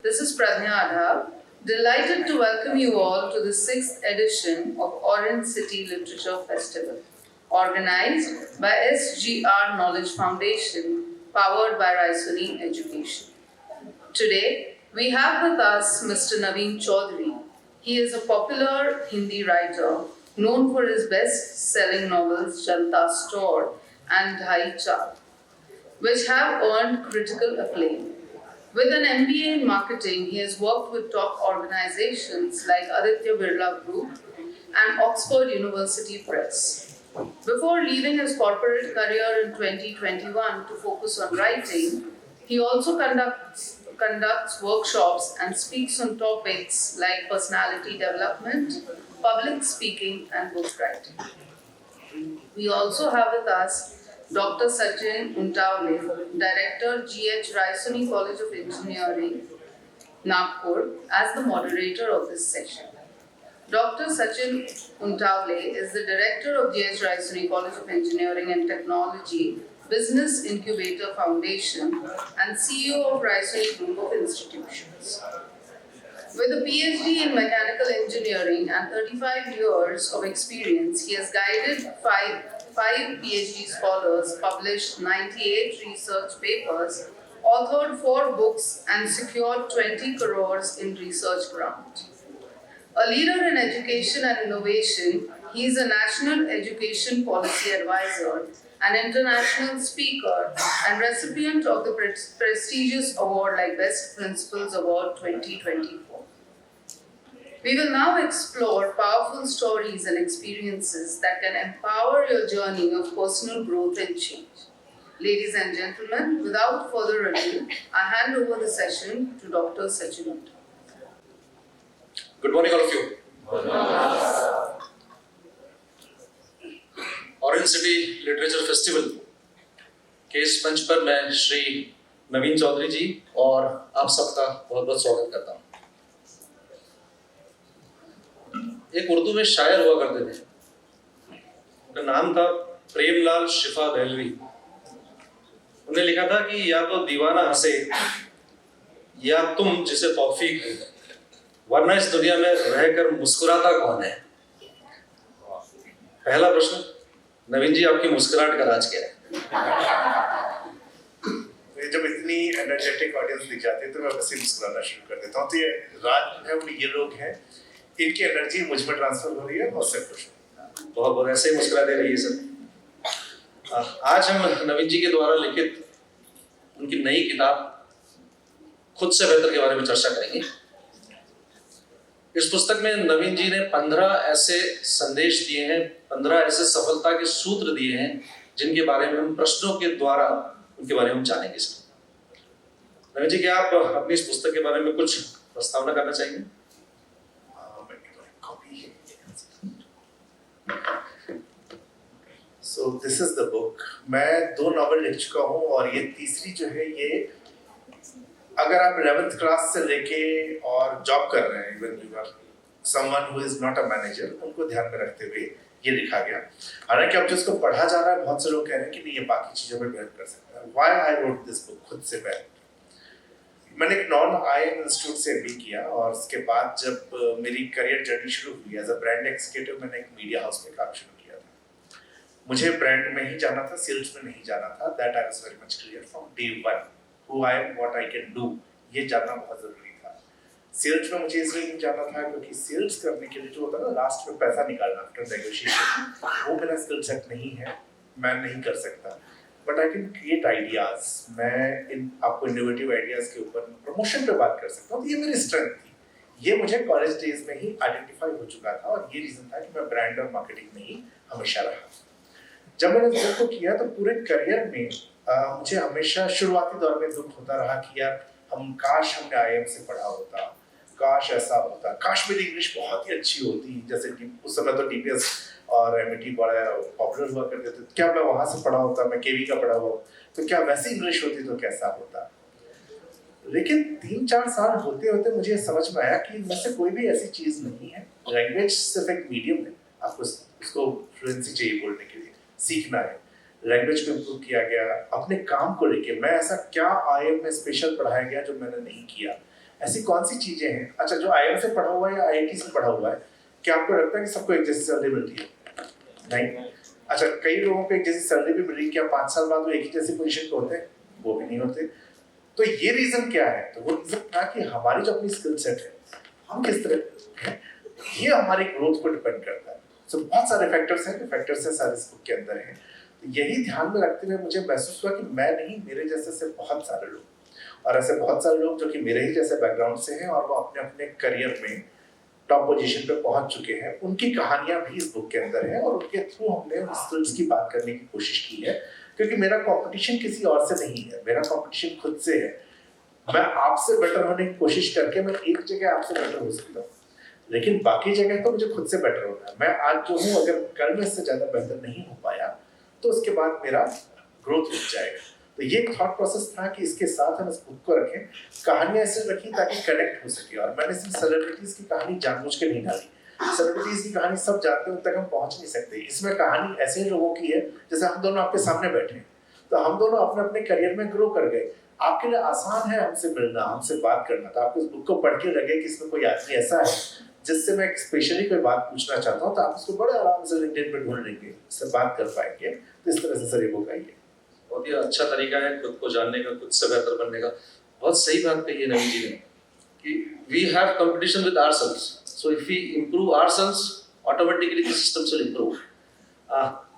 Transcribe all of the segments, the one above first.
This is Pradnya Adhav, delighted to welcome you all to the 6th edition of Orange City Literature Festival, organized by SGR Knowledge Foundation, powered by Raisoni Education. Today, we have with us Mr. Naveen Chaudhary. He is a popular Hindi writer known for his best-selling novels Janta Store and Dhai Chal, which have earned critical acclaim. With an MBA in marketing, he has worked with top organizations like Aditya Birla Group and Oxford University Press. Before leaving his corporate career in 2021 to focus on writing, he also conducts workshops and speaks on topics like personality development, public speaking, and book writing. We also have with us Dr. Sachin Untawle, Director, GH Raisoni College of Engineering, Nagpur, as the moderator of this session. Dr. Sachin Untawle is the Director of GH Raisoni College of Engineering and Technology, Business Incubator Foundation, and CEO of Raisoni Group of Institutions. With a PhD in mechanical engineering and 35 years of experience, he has guided five PhD scholars, published 98 research papers, authored 4 books, and secured 20 crores in research grant. A leader in education and innovation, he is a National Education Policy Advisor, an international speaker, and recipient of the prestigious award like Best Principals Award 2024. We will now explore powerful stories and experiences that can empower your journey of personal growth and change. Ladies and gentlemen, without further ado, I hand over the session to Dr. Sachin Untawle. Good morning, all of you. Orange city literature festival के इस मंच पर मैं श्री नवीन चौधरी जी और आप सबका बहुत बहुत स्वागत करता हूँ। एक उर्दू में शायर हुआ करते थे, उनका नाम था प्रेमलाल शिफा दहलवी। उन्होंने लिखा था कि या तो दीवाना हंसे या तुम जिसे तौफीक है, वरना इस दुनिया में रहकर मुस्कुराता कौन है। पहला प्रश्न, नवीन जी आपकी मुस्कुराहट का राज क्या है? जब इतनी एनर्जेटिक ऑडियंस दिख जाती है तो मैं वैसे ही मुस्कुराना शुरू कर देता हूँ। तो ये राज है, वो ये लोग हैं, इनकी एनर्जी मुझ में ट्रांसफर हो रही है। बहुत से खुश हूँ। बहुत बहुत ऐसे ही मुस्कुराते रहिए सर। आज हम नवीन जी के द्वारा लिखित उनकी नई किताब खुद से बेहतर के बारे में चर्चा करेंगे। इस पुस्तक में नवीन जी ने 15 ऐसे संदेश दिए हैं, 15 ऐसे सफलता के सूत्र दिए हैं, जिनके बारे में हम प्रश्नों के द्वारा उनके बारे में हम जानेंगे। नवीन जी, क्या आप अपनी इस पुस्तक के बारे में कुछ प्रस्तावना करना चाहेंगे? So this is the book. मैं 2 नॉवेल लिख चुका हूँ और ये तीसरी जो है, ये अगर आप 11th क्लास से लेके और जॉब कर रहे हैं, even you are someone who is not a manager, उनको ध्यान में रखते हुए ये लिखा गया। हालांकि अब जिसको पढ़ा जा रहा है, बहुत से लोग कह रहे हैं कि नहीं, ये बाकी चीजों में हेल्प कर सकता है। Why I wrote this book खुद से पहले मैंने एक नॉन IIM इंस्टीट्यूट से MBA किया और उसके बाद जब मेरी करियर जर्नी शुरू हुई एज अ ब्रांड एग्जीक्यूटिव, मैंने एक मीडिया हाउस में काम शुरू किया था। मुझे ब्रांड में ही जाना था, सेल्स में नहीं जाना था। That I was very much clear from day one who I am, what I can do, ये जानना बहुत जरूरी था। सेल्स में मुझे इसलिए नहीं जाना था क्योंकि सेल्स करने के लिए जो होता है ना, लास्ट में पैसा निकालना आफ्टर नेगोशिएशन, वो मेरा स्किल सेट नहीं है, मैं नहीं कर सकता। But I can create ideas, मैं इन आपको इनोवेटिव आइडियाज के ऊपर प्रमोशन पे बात कर सकता हूँ। तो ये मेरी स्ट्रेंथ थी, ये मुझे कॉलेज डेज में ही आइडेंटिफाई हो चुका था और ये रीजन था कि मैं ब्रांड और मार्केटिंग में ही हमेशा रहा। जब मैंने इसको किया तो पूरे करियर में मुझे हमेशा शुरुआती दौर में दुख होता रहा कि यार काश हमने IIM से पढ़ा होता, काश ऐसा होता, काश मेरी इंग्लिश बहुत ही अच्छी होती। जैसे उस समय तो DPS और MIT बड़ा पॉपुलर हुआ करते थे, क्या मैं वहां से पढ़ा होता, मैं KV का पढ़ा हुआ, तो क्या वैसी इंग्लिश होती तो कैसा होता। लेकिन 3-4 साल होते होते मुझे समझ में आया कि इनमें से कोई भी ऐसी चीज नहीं है। लैंग्वेज सिर्फ एक मीडियम है, आपको उसको फ्लुएंसी चाहिए बोलने के लिए, सीखना है। लैंग्वेज को इम्प्रूव किया गया। अपने काम को लेके मैं ऐसा क्या IIM में स्पेशल पढ़ाया गया जो मैंने नहीं किया, ऐसी कौन सी चीजें हैं, अच्छा जो IIM से पढ़ा हुआ है या IIT से पढ़ा हुआ है, क्या आपको लगता है कि सबको एक जैसी सैलरी मिलती है? नहीं। अच्छा, कई लोगों को एक जैसी सैलरी भी मिल रही है, क्या 5 साल बाद वो एक ही जैसी पोजीशन पे होते हैं? वो भी नहीं होते। तो ये रीजन क्या है? तो वो रीजन था कि हमारी जो अपनी स्किल सेट है, हम किस तरह हैं, ये हमारी ग्रोथ को डिपेंड करता है। सो बहुत सारे फैक्टर्स हैं, जो फैक्टर्स हैं सारे इस बुक के अंदर हैं। तो यही ध्यान में रखते हुए मुझे महसूस हुआ कि मैं नहीं, मेरे जैसे से बहुत सारे लोग, और ऐसे बहुत सारे लोग जो कि मेरे ही जैसे बैकग्राउंड से हैं और वो अपने अपने करियर में टॉप पोजीशन पे पहुंच चुके हैं, उनकी कहानियां भी इस बुक के अंदर है और उनके थ्रू हमने उन स्किल्स की बात करने की कोशिश की है, क्योंकि मेरा कंपटीशन किसी और से नहीं है, मेरा कंपटीशन खुद से है। मैं आपसे बेटर होने की कोशिश करके मैं एक जगह आपसे बेटर हो सकता हूँ, लेकिन बाकी जगह तो मुझे खुद से बेटर होना है। मैं आज जो हूँ, अगर कल में इससे ज्यादा बेहतर नहीं हो पाया तो उसके बाद मेरा ग्रोथ रुक जाएगा। तो ये एक थॉट प्रोसेस था कि इसके साथ हम इस बुक को रखें, कहानियां ऐसे रखी ताकि कनेक्ट हो सके। और मैंने सिर्फ सेलिब्रिटीज की कहानी जानबूझ के नहीं डाली, सेलिब्रिटीज की कहानी सब जानते हैं, उन तक हम पहुंच नहीं सकते। इसमें कहानी ऐसे लोगों की है जैसे हम दोनों आपके सामने बैठे हैं, तो हम दोनों अपने अपने करियर में ग्रो कर गए। आपके लिए आसान है हमसे मिलना, हमसे बात करना, तो आपको इस बुक को पढ़ के लगे कि इसमें कोई आदमी ऐसा है जिससे मैं स्पेशली कोई बात पूछना चाहता हूँ, तो आप उसको बड़े आराम से लिंक्डइन पे ढूंढ लेंगे, उससे बात कर पाएंगे। तो इस तरह से सर ये बुक आई है। बहुत ही अच्छा तरीका है खुद को जानने का, खुद से बेहतर बनने का। बहुत सही बात कही है नवीन जी ने कि we have competition with ourselves, so if we improve ourselves automatically the systems will improve.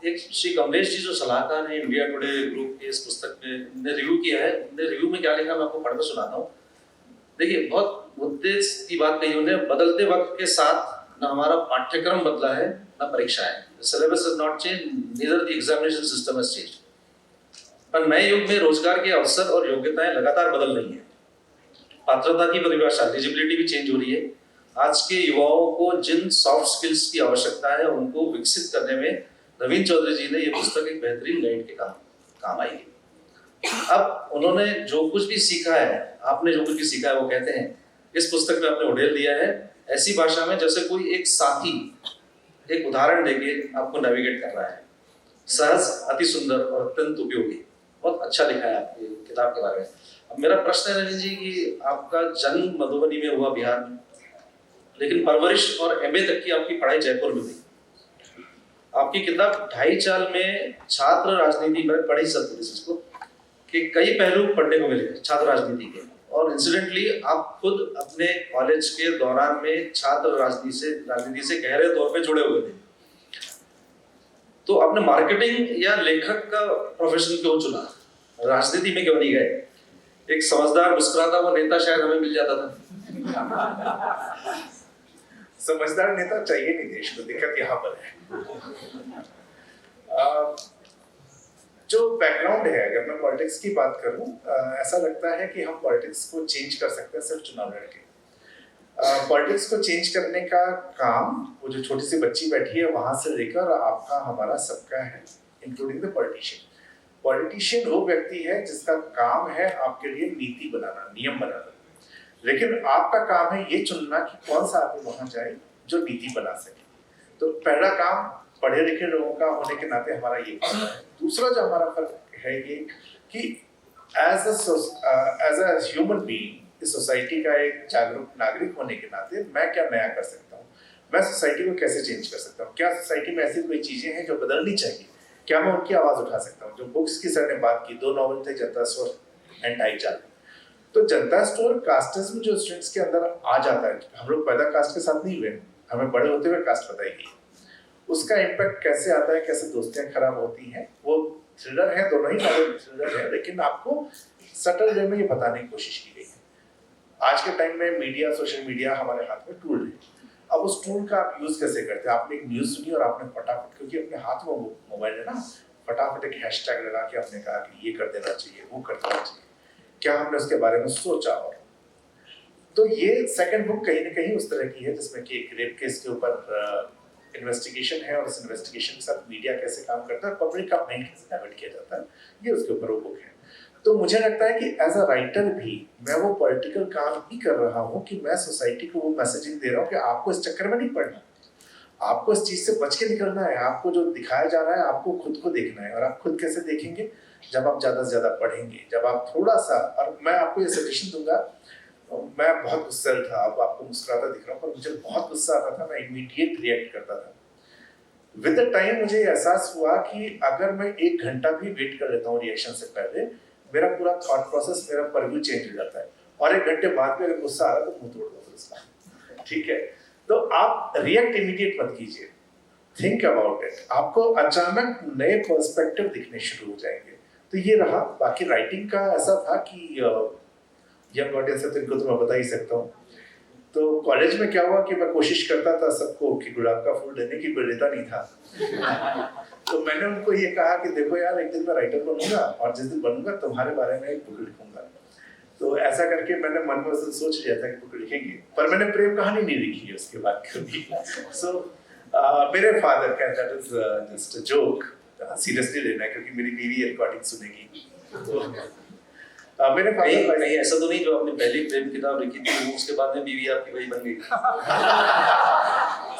एक श्री कमलेश जी जो सलाहकार हैं इंडिया टुडे ग्रुप के, इस पुस्तक में उन्होंने रिव्यू किया है। उन्होंने रिव्यू में क्या लिखा मैं आपको पढ़कर सुनाता हूँ। देखिए, बहुत मुद्दे की बात कही उन्होंने। बदलते वक्त के साथ न हमारा पाठ्यक्रम बदला है न परीक्षाएं, syllabus has not changed, neither the examination system has changed. पर नए युग में रोजगार के अवसर और योग्यताएं लगातार बदल रही हैं। पात्रता की परिभाषा, एलिजिबिलिटी भी चेंज हो रही है। आज के युवाओं को जिन सॉफ्ट स्किल्स की आवश्यकता है उनको विकसित करने में नवीन चौधरी जी ने ये पुस्तक एक बेहतरीन गाइड के काम आएगी। अब उन्होंने जो कुछ भी सीखा है, आपने जो कुछ भी सीखा है, वो कहते हैं इस पुस्तक में आपने उड़ेल दिया है ऐसी भाषा में जैसे कोई एक साथी एक उदाहरण देके आपको नेविगेट कर रहा है। सहज, अति सुंदर और अत्यंत उपयोगी। बहुत अच्छा लिखा है आपकी किताब के बारे में। अब मेरा प्रश्न है नवीन जी कि आपका जन्म मधुबनी में हुआ, बिहार में, लेकिन परवरिश और MA तक की आपकी पढ़ाई जयपुर में हुई। आपकी किताब ढाई चाल में छात्र राजनीति, मैंने पढ़ी सब इसको, कि कई पहलू पढ़ने को मिले छात्र राजनीति के। और इंसिडेंटली आप खुद अपने कॉलेज के दौरान में छात्र राजनीति से गहरे तौर पे जुड़े हुए थे। तो आपने मार्केटिंग या लेखक का प्रोफेशन क्यों चुना, राजनीति में क्यों नहीं गए? एक समझदार मुस्कुराता हुआ नेता शायद हमें मिल जाता था। समझदार नेता चाहिए नहीं देश को, दिक्कत यहाँ पर है। जो बैकग्राउंड है, अगर मैं पॉलिटिक्स की बात करूं, ऐसा लगता है कि हम पॉलिटिक्स को चेंज कर सकते हैं सिर्फ चुनाव लड़के। पॉलिटिक्स को चेंज करने का काम वो जो छोटी सी बच्ची बैठी है वहां से लेकर आपका, हमारा, सबका है, इंक्लूडिंग द पॉलिटिशियन। पॉलिटिशियन वो व्यक्ति है जिसका काम है आपके लिए नीति बनाना, नियम बनाना, लेकिन आपका काम है ये चुनना कि कौन सा आदमी वहां जाए जो नीति बना सके। तो पहला काम पढ़े लिखे लोगों का होने के नाते हमारा ये काम है। दूसरा जो हमारा फर्क है ये कि एज अ ह्यूमन बीइंग इस सोसाइटी का एक जागरूक नागरिक होने के नाते मैं क्या नया कर सकता हूँ, मैं सोसाइटी को कैसे चेंज कर सकता हूँ, क्या सोसाइटी में ऐसी कोई चीजें हैं जो बदलनी चाहिए, क्या मैं उनकी आवाज उठा सकता हूँ। जो बुक्स की सर ने बात की, 2 नॉवल थे, जनता स्टोर एंड ढाई चाल। तो जनता स्टोर कास्टिज्म जो स्टूडेंट्स के अंदर आ जाता है, हम लोग पैदा कास्ट के साथ नहीं हुए, हमें बड़े होते हुए कास्ट बताई गई, उसका इम्पैक्ट कैसे आता है, कैसे दोस्तियां खराब होती हैं, वो थ्रिलर है, दोनों ही नॉवल थ्रिलर है, लेकिन आपको सटल वे में ये बताने की कोशिश की गई है। आज के टाइम में मीडिया, सोशल मीडिया हमारे हाथ में टूल है। अब उस टूल का आप यूज कैसे करते हैं? आपने एक न्यूज सुनी और आपने फटाफट, क्योंकि अपने हाथ में मोबाइल है ना, फटाफट एक हैशटैग लगा के आपने कहा कि ये कर देना चाहिए, वो कर देना चाहिए। क्या हमने उसके बारे में सोचा? और तो ये सेकंड बुक कहीं ना कहीं उस तरह की है जिसमें कि एक रेप केस के ऊपर इन्वेस्टिगेशन है और इस इन्वेस्टिगेशन के साथ मीडिया कैसे काम करता है, पब्लिक का माइंड कैसे डाइवर्ट किया जाता है, ये उसके ऊपर वो बुक है। तो मुझे लगता है कि एज अ राइटर भी मैं वो पॉलिटिकल काम ही कर रहा हूँ कि मैं सोसाइटी को वो मैसेजिंग दे रहा हूँ कि आपको इस चक्कर में नहीं पड़ना, आपको इस चीज से बच के निकलना है, आपको जो दिखाया जा रहा है आपको खुद को देखना है। और आप खुद कैसे देखेंगे? जब आप ज्यादा से ज्यादा पढ़ेंगे, जब आप थोड़ा सा, और मैं आपको ये सजेशन दूंगा, मैं बहुत गुस्सा था, अब आपको मुस्कुराता दिख रहा हूँ, पर मुझे बहुत गुस्सा आता था, मैं इमीडिएट रिएक्ट करता था। विद द टाइम मुझे एहसास हुआ कि अगर मैं 1 घंटा भी वेट कर लेता हूँ रिएक्शन से पहले, मेरा पूरा थॉट प्रोसेस, मेरा परव्यू चेंज हो जाता है, और 1 घंटे बाद में अगर गुस्सा आ रहा है तो मुंह तोड़ दो फिर उसका, ठीक है। तो आप रिएक्ट इमीडिएट मत कीजिए, थिंक अबाउट इट, आपको अचानक नए पर्सपेक्टिव दिखने शुरू हो जाएंगे। तो ये रहा। बाकी राइटिंग का ऐसा था कि यंग ऑडियंस है तो इनको तो मैं बता ही सकता हूँ। तो कॉलेज में क्या हुआ कि मैं कोशिश करता था सबको कि गुलाब का फूल देने की, कोई लेता नहीं था। तो मैंने उनको ये कहा कि देखो यार, एक दिन मैं राइटर बनूंगा और जिस दिन बनूंगा तुम्हारे बारे में एक बुक लिखूंगा। तो ऐसा करके मैंने मन में सोच लिया था कि बुक लिखेंगे, पर मैंने प्रेम कहानी नहीं लिखी है उसके बाद कभी। सो मेरे फादर का that is just a joke, seriously लेना है क्योंकि मेरी बीवी रिकॉर्डिंग सुनेगी। तो मेरे फादर नहीं ऐसा तो नहीं जो आपने पहली प्रेम किताब लिखी थी उसके बाद में बीवी आपकी वही बन गई?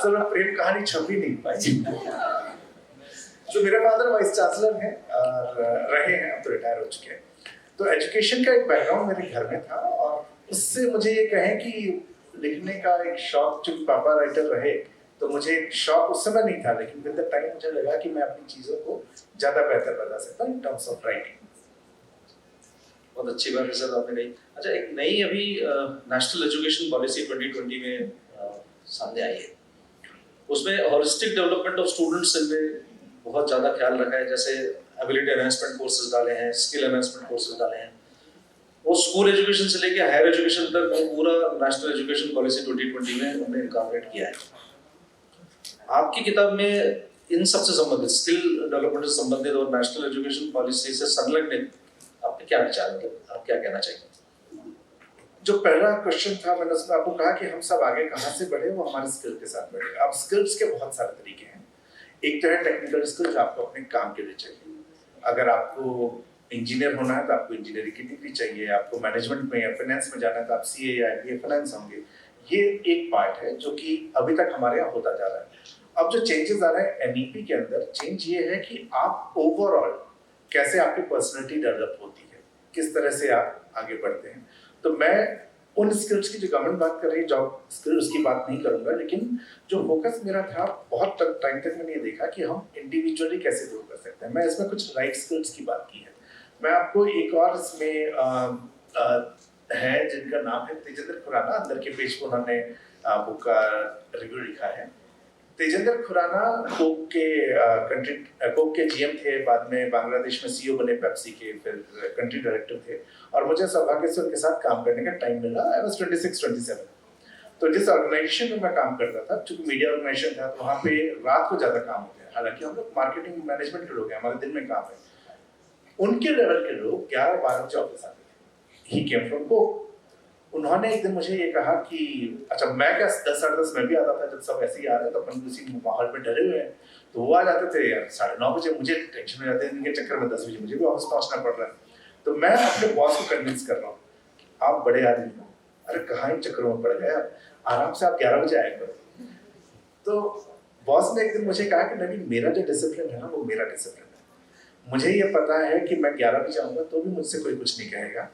सर मैं प्रेम कहानी छप ही नहीं पाई। तो मेरे फादर वाइस चांसलर हैं और रहे हैं, अब तो रिटायर हो चुके हैं। तो एजुकेशन का एक बैकग्राउंड मेरे घर में था, और उससे मुझे ये कहें कि लिखने का एक शौक, चूंकि पापा राइटर रहे तो मुझे एक शौक उस समय नहीं था, लेकिन विद द टाइम मुझे लगा कि मैं अपनी चीजों को ज्यादा बेहतर बता सकता हूँ इन टर्म्स ऑफ राइटिंग। बहुत अच्छी बात है सर आपने कही। अच्छा, एक नई अभी नेशनल एजुकेशन पॉलिसी 2020 में सामने आई है, उसमें हॉलिस्टिक डेवलपमेंट ऑफ स्टूडेंट्स ने बहुत ज़्यादा ख्याल रखा है। जैसे एबिलिटी एनहांसमेंट कोर्सेज डाले हैं, स्किल एनहांसमेंट कोर्सेज डाले हैं, वो स्कूल एजुकेशन से लेकर हायर एजुकेशन तक वो पूरा नेशनल एजुकेशन पॉलिसी 2020 में उन्होंने इनकॉर्पोरेट किया है। आपकी किताब में इन सबसे संबंधित, स्किल डेवलपमेंट से संबंधित और नेशनल एजुकेशन पॉलिसी से संलग्न आपके क्या विचार, मतलब आप क्या कहना चाहिए? जो पहला क्वेश्चन था, मैंने उसमें आपको कहा कि हम सब आगे कहाँ से बढ़े, वो हमारे स्किल के साथ बढ़े। अब स्किल्स के बहुत सारे तरीके हैं। एक तो है टेक्निकल स्किल्स, आपको अपने काम के लिए चाहिए। अगर आपको इंजीनियर होना है तो आपको इंजीनियरिंग की डिग्री चाहिए, आपको मैनेजमेंट में या फाइनेंस में जाना है तो आप सीए या एमबीए फाइनेंस होंगे। ये एक पार्ट है जो कि अभी तक हमारे यहाँ होता जा रहा है। अब जो चेंजेस आ रहे हैं एनईपी के अंदर, चेंज ये है कि आप ओवरऑल कैसे आपकी पर्सनैलिटी डेवलप होती है, किस तरह से आप आगे बढ़ते हैं। तो मैं उन स्किल्स की, जो गवर्नमेंट बात कर रही है जॉब स्किल्स की बात नहीं करूंगा, लेकिन जो फोकस मेरा था बहुत टाइम तक मैंने ये देखा कि हम इंडिविजुअली कैसे ग्रो कर सकते हैं। मैं इसमें कुछ राइट स्किल्स की बात की है। मैं आपको एक और इसमें है जिनका नाम है तेजेंद्र खुराना, अंदर के पेज पर उन्होंने बुक का रिव्यू लिखा है। तेजेंद्र खुराना कोक के जीएम थे, बाद में बांग्लादेश में सीईओ बने पेप्सी के, फिर कंट्री डायरेक्टर थे, और मुझे सौभाग्य से उनके साथ काम करने का टाइम मिला। I was 26-27। तो जिस ऑर्गेनाइजेशन में मैं काम करता था, चूंकि मीडिया ऑर्गेनाइजेशन था, तो वहाँ पे रात को ज्यादा काम होता है। हालांकि हम लोग मार्केटिंग मैनेजमेंट के लोग हैं, हमारे दिन में काम है। उनके लेवल के लोग 11-12 बजे ऑफिस आते थे। ही केम फ्रॉम कोक। उन्होंने एक दिन मुझे ये कहा कि अच्छा, मैं क्या 10-10:30 में भी आता था, जब सब ऐसे ही आ रहे हैं तो अपन उसी माहौल में डरे हुए हैं, तो वो आ जाते थे यार 9:30 बजे। मुझे टेंशन हो जाती है, इनके चक्कर में 10 बजे मुझे भी ऑफिस पहुंचना पड़ रहा है। तो मैं अपने बॉस को कन्विंस कर रहा हूँ, आप बड़े आदमी हो, अरे कहाँ इन चक्करों में पड़ गए, आराम से आप 11 बजे आया करो। तो बॉस ने एक दिन मुझे कहा कि नवीन, मेरा जो डिसिप्लिन है ना, वो मेरा डिसिप्लिन है। मुझे ये पता है कि मैं 11 बजे आऊँगा तो भी मुझसे कोई कुछ नहीं कहेगा,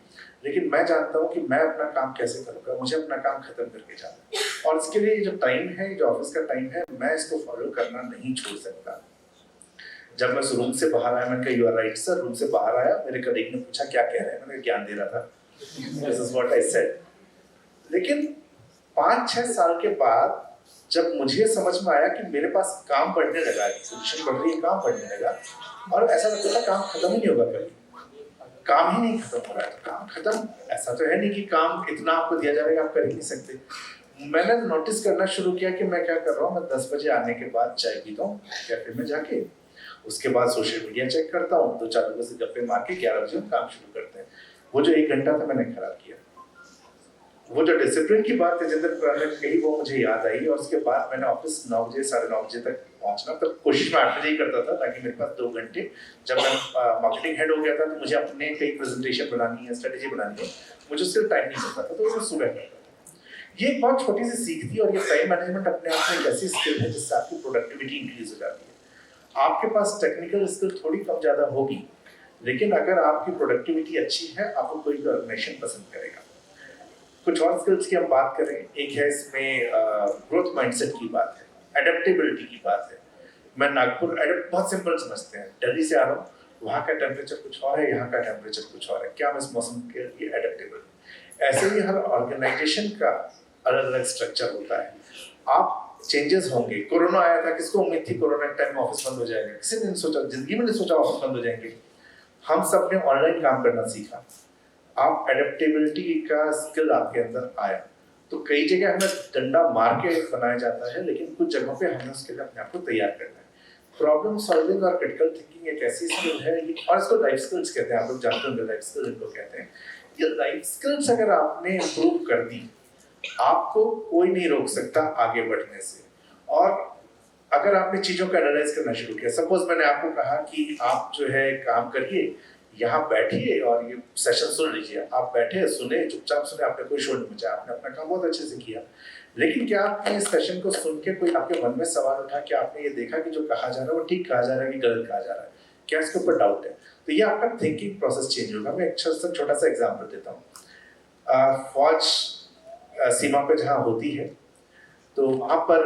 लेकिन मैं जानता हूँ कि मैं अपना काम कैसे करूँगा, मुझे अपना काम खत्म करके जाना है, और इसके लिए जो टाइम है, जो ऑफिस का टाइम है, मैं इसको फॉलो करना नहीं छोड़ सकता। जब मैं रूम से बाहर आया, मैंने कहा you are right sir. Room से बाहर आया, मेरे कलीग ने पूछा क्या कह रहे हैं, मैंने ज्ञान दे रहा था, this is what I said. लेकिन 5-6 साल के बाद जब मुझे समझ में आया कि मेरे पास काम बढ़ने लगा, पोजीशन बढ़ रही है, काम बढ़ने लगा, और ऐसा लगता था काम खत्म ही नहीं होगा कभी, काम ही नहीं खत्म हो रहा है। तो काम खत्म, ऐसा तो है नहीं कि काम इतना आपको दिया जाएगा आप कर ही नहीं सकते। मैंने नोटिस करना शुरू किया कि मैं क्या कर रहा हूँ, मैं 10 बजे आने के बाद चाय पीता हूँ कैफे में जाके, उसके बाद सोशल मीडिया चेक करता हूँ, 2-4 लोगों से गप्पे मार के 11 बजे हम काम शुरू करते हैं। वो जो 1 घंटा था मैंने खराब किया। वो जो डिसिप्लिन की बात तेजेंद्र खुराना ने कही, वो मुझे याद आई, और उसके बाद मैंने ऑफिस 9 बजे 9:30 बजे तक पहुंचना, तो कोशिश मैं 8 बजे ही करता था, ताकि मेरे पास 2 घंटे, जब मैं मार्केटिंग हेड हो गया था तो मुझे अपने कई प्रेजेंटेशन बनानी है, स्ट्रेटेजी बनानी है, मुझे उससे टाइम नहीं मिलता था, तो मैं सुबह करता था। ये एक बहुत छोटी सी सीख थी, और ये टाइम मैनेजमेंट अपने आप में एक ऐसी स्किल है जिससे आपकी प्रोडक्टिविटी इंक्रीज हो जाती है। आपके पास टेक्निकल स्किल थोड़ी कम ज़्यादा होगी, लेकिन अगर आपकी प्रोडक्टिविटी अच्छी है, आपको कोई भी ऑर्गेनाइजेशन पसंद करेगा। कुछ और स्किल्स की हम बात करें, एक है इसमें ग्रोथ माइंडसेट की बात है, एडेप्टेबिलिटी की बात है। मैं नागपुर बहुत सिंपल समझते हैं, दिल्ली से आ रहा हूँ, वहाँ का टेम्परेचर कुछ और है, यहाँ का टेम्परेचर कुछ और है, क्या मैं इस मौसम के लिए एडेप्टेबल। ऐसे ही हर ऑर्गेनाइजेशन का अलग अलग स्ट्रक्चर होता है। आप चेंजेस होंगे, कोरोना आया था, किसको उम्मीद थी कोरोना के टाइम में ऑफिस बंद हो जाएगा? किसी ने नहीं सोचा, जिंदगी में नहीं सोचा ऑफिस बंद हो जाएंगे। हम सब ने ऑनलाइन काम करना सीखा, आप एडेप्टेबिलिटी का स्किल आपके अंदर आया। तो कई जगह हमें डंडा मार के बनाया जाता है, लेकिन कुछ जगहों पे हमें उसके लिए अपने आप को तैयार करना है। प्रॉब्लम सॉल्विंग और क्रिटिकल थिंकिंग एक ऐसी स्किल है, और इसको लाइफ स्किल्स कहते हैं, आप लोग जानते होंगे लाइफ स्किल इनको कहते हैं। ये लाइफ स्किल्स अगर आपने इम्प्रूव कर दी, आपको कोई नहीं रोक सकता आगे बढ़ने से। और अगर आपने चीजों को एनालाइज करना शुरू किया, सपोज मैंने आपको कहा कि आप जो है काम करिए, यहाँ बैठिए और ये सेशन सुन लीजिए, आप बैठे सुने, चुपचाप सुने, आपने कोई शोर नहीं मचाया, आपने अपना काम बहुत अच्छे से किया। लेकिन क्या आपने इस सेशन को सुन के कोई आपके मन में सवाल उठा, क्या आपने ये देखा कि जो कहा जा रहा है वो ठीक कहा जा रहा है कि गलत कहा जा रहा है? क्या इसके ऊपर डाउट है? तो ये आपका थिंकिंग प्रोसेस चेंज होगा। मैं एक छोटा सा एग्जाम्पल देता हूँ। फौज सीमा पे जहाँ होती है, तो वहाँ पर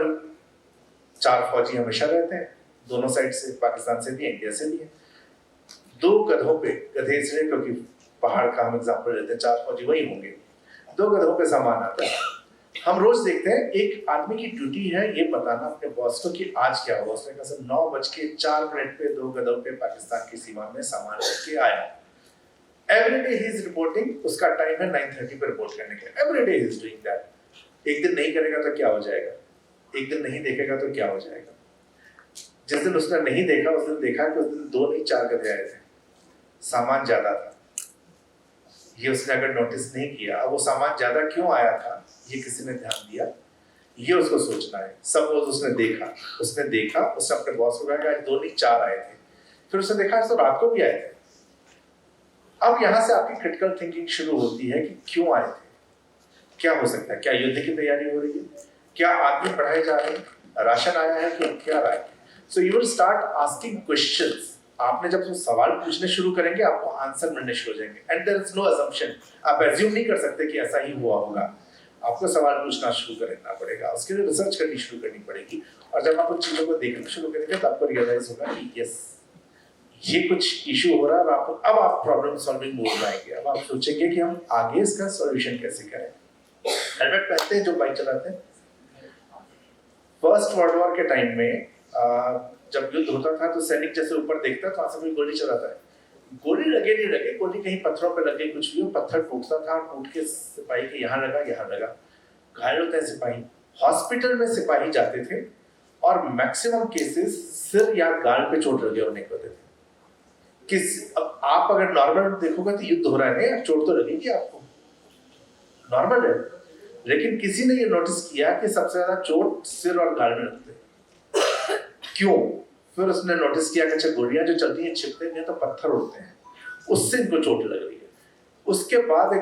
4 फौजी हमेशा रहते हैं, दोनों साइड से, पाकिस्तान से भी, इंडिया से भी है। 2 गधों पे, गधे इसलिए क्योंकि पहाड़ का हम एग्जाम्पल लेते हैं, 4 फौजी वही होंगे, 2 गधों पे सामान आता है। हम रोज देखते हैं, एक आदमी की ड्यूटी है ये बताना अपने बॉस को कि आज क्या हुआ। उसने कहा सर 9:04 पे 2 गधों पे पाकिस्तान की सीमा में सामान लेके आया। एवरीडे ही इज रिपोर्टिंग, उसका टाइम है 9:30 पे रिपोर्ट करने का। Everyday he is doing that. एक दिन नहीं करेगा तो क्या हो जाएगा? एक दिन नहीं देखेगा तो क्या हो जाएगा? जिस दिन उसने नहीं देखा, उस दिन देखा कि उस दिन 2 नहीं 4 गधे आए थे, सामान ज्यादा था। ये उसने अगर नोटिस नहीं किया, अब वो सामान ज्यादा क्यों आया था ये किसी ने ध्यान दिया, ये उसको सोचना है। सपोज उसने देखा, उसने अपने बॉस को कहा आज 2 नहीं 4 आए थे, फिर उसने देखा तो रात को भी आए थे। अब यहाँ से आपकी क्रिटिकल थिंकिंग शुरू होती है कि क्यों आए थे, क्या हो सकता है, क्या युद्ध की तैयारी हो रही है, क्या आदमी पढ़ाए जा रहे हैं, राशन आया है कि क्या रहा है। So you will start asking questions. आपने जब सवाल पूछने शुरू करेंगे, आपको आंसर मिलने शुरू हो जाएंगे। And there is no assumption, आप एज्यूम नहीं कर सकते कि ऐसा ही हुआ होगा। आपको सवाल पूछना शुरू करना पड़ेगा, उसके लिए रिसर्च करनी शुरू करनी पड़ेगी। और जब आप उन चीजों को देखना शुरू करेंगे तो आपको रियलाइज होगा कि यस, ये कुछ इशू हो रहा है। अब आप प्रॉब्लम सॉल्विंग मोड में आएंगे। अब आप सोचेंगे कि हम आगे इसका सॉल्यूशन कैसे करें। हेलमेट पहनते हैं जो बाइक चलाते हैं। फर्स्ट वर्ल्ड वॉर के टाइम में जब युद्ध होता था तो सैनिक जैसे ऊपर देखता था, वहां से कोई गोली चलाता है, गोली लगे नहीं लगे, गोली कहीं पत्थरों पे लगे, कुछ भी हो, पत्थर टूटता था, टूट के सिपाही के यहाँ लगा, घायल होते हैं सिपाही। हॉस्पिटल में सिपाही जाते थे और मैक्सिमम केसेस सिर या गाल पे चोट लगे होने को होते थे। अब आप अगर नॉर्मल देखोगे तो युद्ध हो रहा है, चोट तो लगेगी आपको, नॉर्मल है। लेकिन किसी ने ये नोटिस किया कि सबसे ज्यादा चोट सिर और गाल में लगते हैं। क्यों? फिर उसने नोटिस किया कि अच्छा गोलियां जो चलती हैं छिपते हैं तो पत्थर उड़ते हैं, उससे इनको चोट लग रही है। उसके बाद एक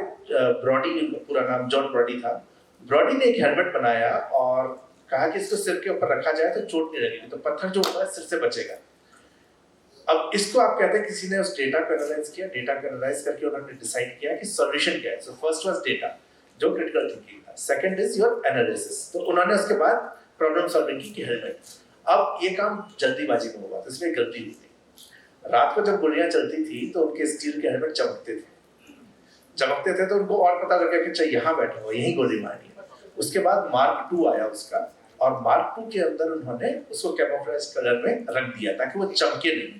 ब्रॉडी, पूरा नाम जॉन ब्रॉडी था, ब्रॉडी ने एक हेलमेट बनाया और कहा कि इसको सिर के ऊपर रखा जाए तो चोट नहीं लगेगी, तो पत्थर जो होगा सिर से बचेगा। अब इसको आप कहते हैं किसी ने उस डेटा को एनालाइज किया, डेटा को एनालाइज करके उन्होंने डिसाइड किया कि सॉल्यूशन क्या है। सो फर्स्ट वाज डेटा, जो क्रिटिकल थिंकिंग था। सेकंड इज योर एनालिसिस, तो उन्होंने उसके बाद प्रॉब्लम सॉल्विंग की हेलमेट। अब ये काम जल्दीबाजी में हुआ, तो इसमें गलती हुई थी। रात को जब गोलियां चलती थी तो उनके स्टील के हेलमेट चमकते थे तो उनको और पता लग गया कि अच्छा यहाँ बैठा हुआ, यही गोली मारनी है। उसके बाद मार्क 2 आया उसका, और मार्क 2 के अंदर उन्होंने उसको कैमोफ्लेज कलर में रख दिया ताकि वो चमके नहीं।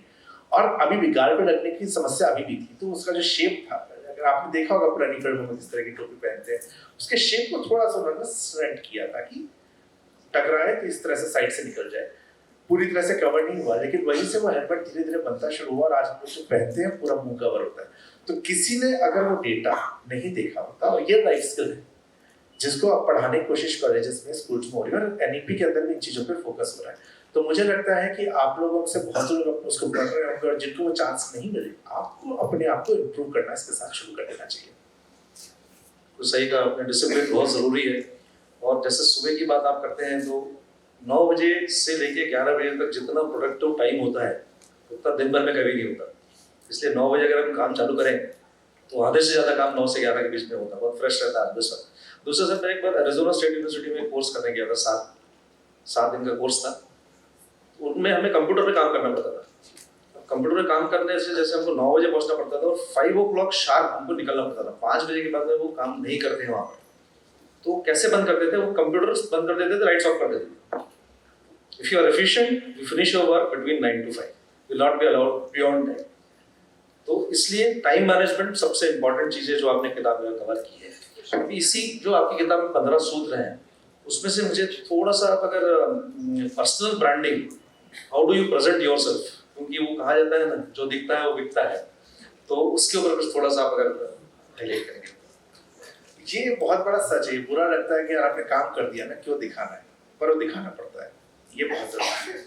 और अभी भी गाल पे लगने की समस्या अभी भी थी, तो उसका जो शेप था, अगर आपने देखा होगा पुरानी फिल्मों में किस तरह की टोपी पहनते हैं, उसके शेप को थोड़ा सा उन्होंने स्लेंट किया ताकि टकराए तो इस तरह से साइड से निकल जाए। पूरी तरह से कवर नहीं हुआ, लेकिन वहीं से वो हेलमेट धीरे धीरे बनता शुरू हुआ और आज हम लोग जो पहनते हैं पूरा मुंह कवर होता है। तो किसी ने अगर वो डेटा नहीं देखा होता, और ये लाइफ स्किल है जिसको आप पढ़ाने की कोशिश कॉलेजेस में, स्कूल्स में हो रही है, और एनईपी के अंदर भी इन चीजों पर फोकस हो रहा है। तो मुझे लगता है कि आप लोगों से बहुत लोग उसको पढ़ रहे होंगे, और जिनको वो चांस नहीं मिले, आपको अपने आप को इम्प्रूव करना इसके साथ शुरू कर देना चाहिए। तो सही कहा आपने, डिसिप्लिन बहुत जरूरी है। और जैसे सुबह की बात आप करते हैं तो 9 बजे से लेके 11 बजे तक जितना प्रोडक्टिव टाइम होता है उतना दिन भर में कभी नहीं होता। इसलिए 9 बजे अगर हम काम चालू करें तो आधे से ज़्यादा काम 9 से 11 के बीच में होता है, बहुत फ्रेश रहता है आदमी सब। दूसरा सर, मैं एक बार एरिज़ोना स्टेट यूनिवर्सिटी में कोर्स करने गया था, 7 दिन का कोर्स था। उनमें हमें कंप्यूटर पे काम करना पड़ता था। कंप्यूटर पे काम करने से जैसे हमको 9 बजे पहुंचना पड़ता था और 5 o'clock शार्प हमको निकलना पड़ता था। 5 बजे के बाद में वो काम नहीं करते हैं वहाँ पर। तो कैसे बंद कर देते हैं वो, कंप्यूटर बंद कर देते थे, लाइट्स ऑफ कर देते। If you are efficient you finish your work between 9 to 5, will not be allowed beyond that. तो इसलिए टाइम मैनेजमेंट सबसे इंपॉर्टेंट चीज है जो आपने किताब में कवर की है। इसी जो आपकी किताब में 15 सूत्र हैं उसमें से मुझे थोड़ा सा अगर personal branding, how do you present yourself, क्योंकि वो कहा जाता है ना जो दिखता है वो बिकता है, तो उसके ऊपर कुछ थोड़ा सा आप अगर हाईलाइट करेंगे। ये बहुत बड़ा सच है। बुरा लगता है कि यार आपने काम कर दिया ना, क्यों दिखाना है, पर वो दिखाना पड़ता है। ये बहुत जरूरी है।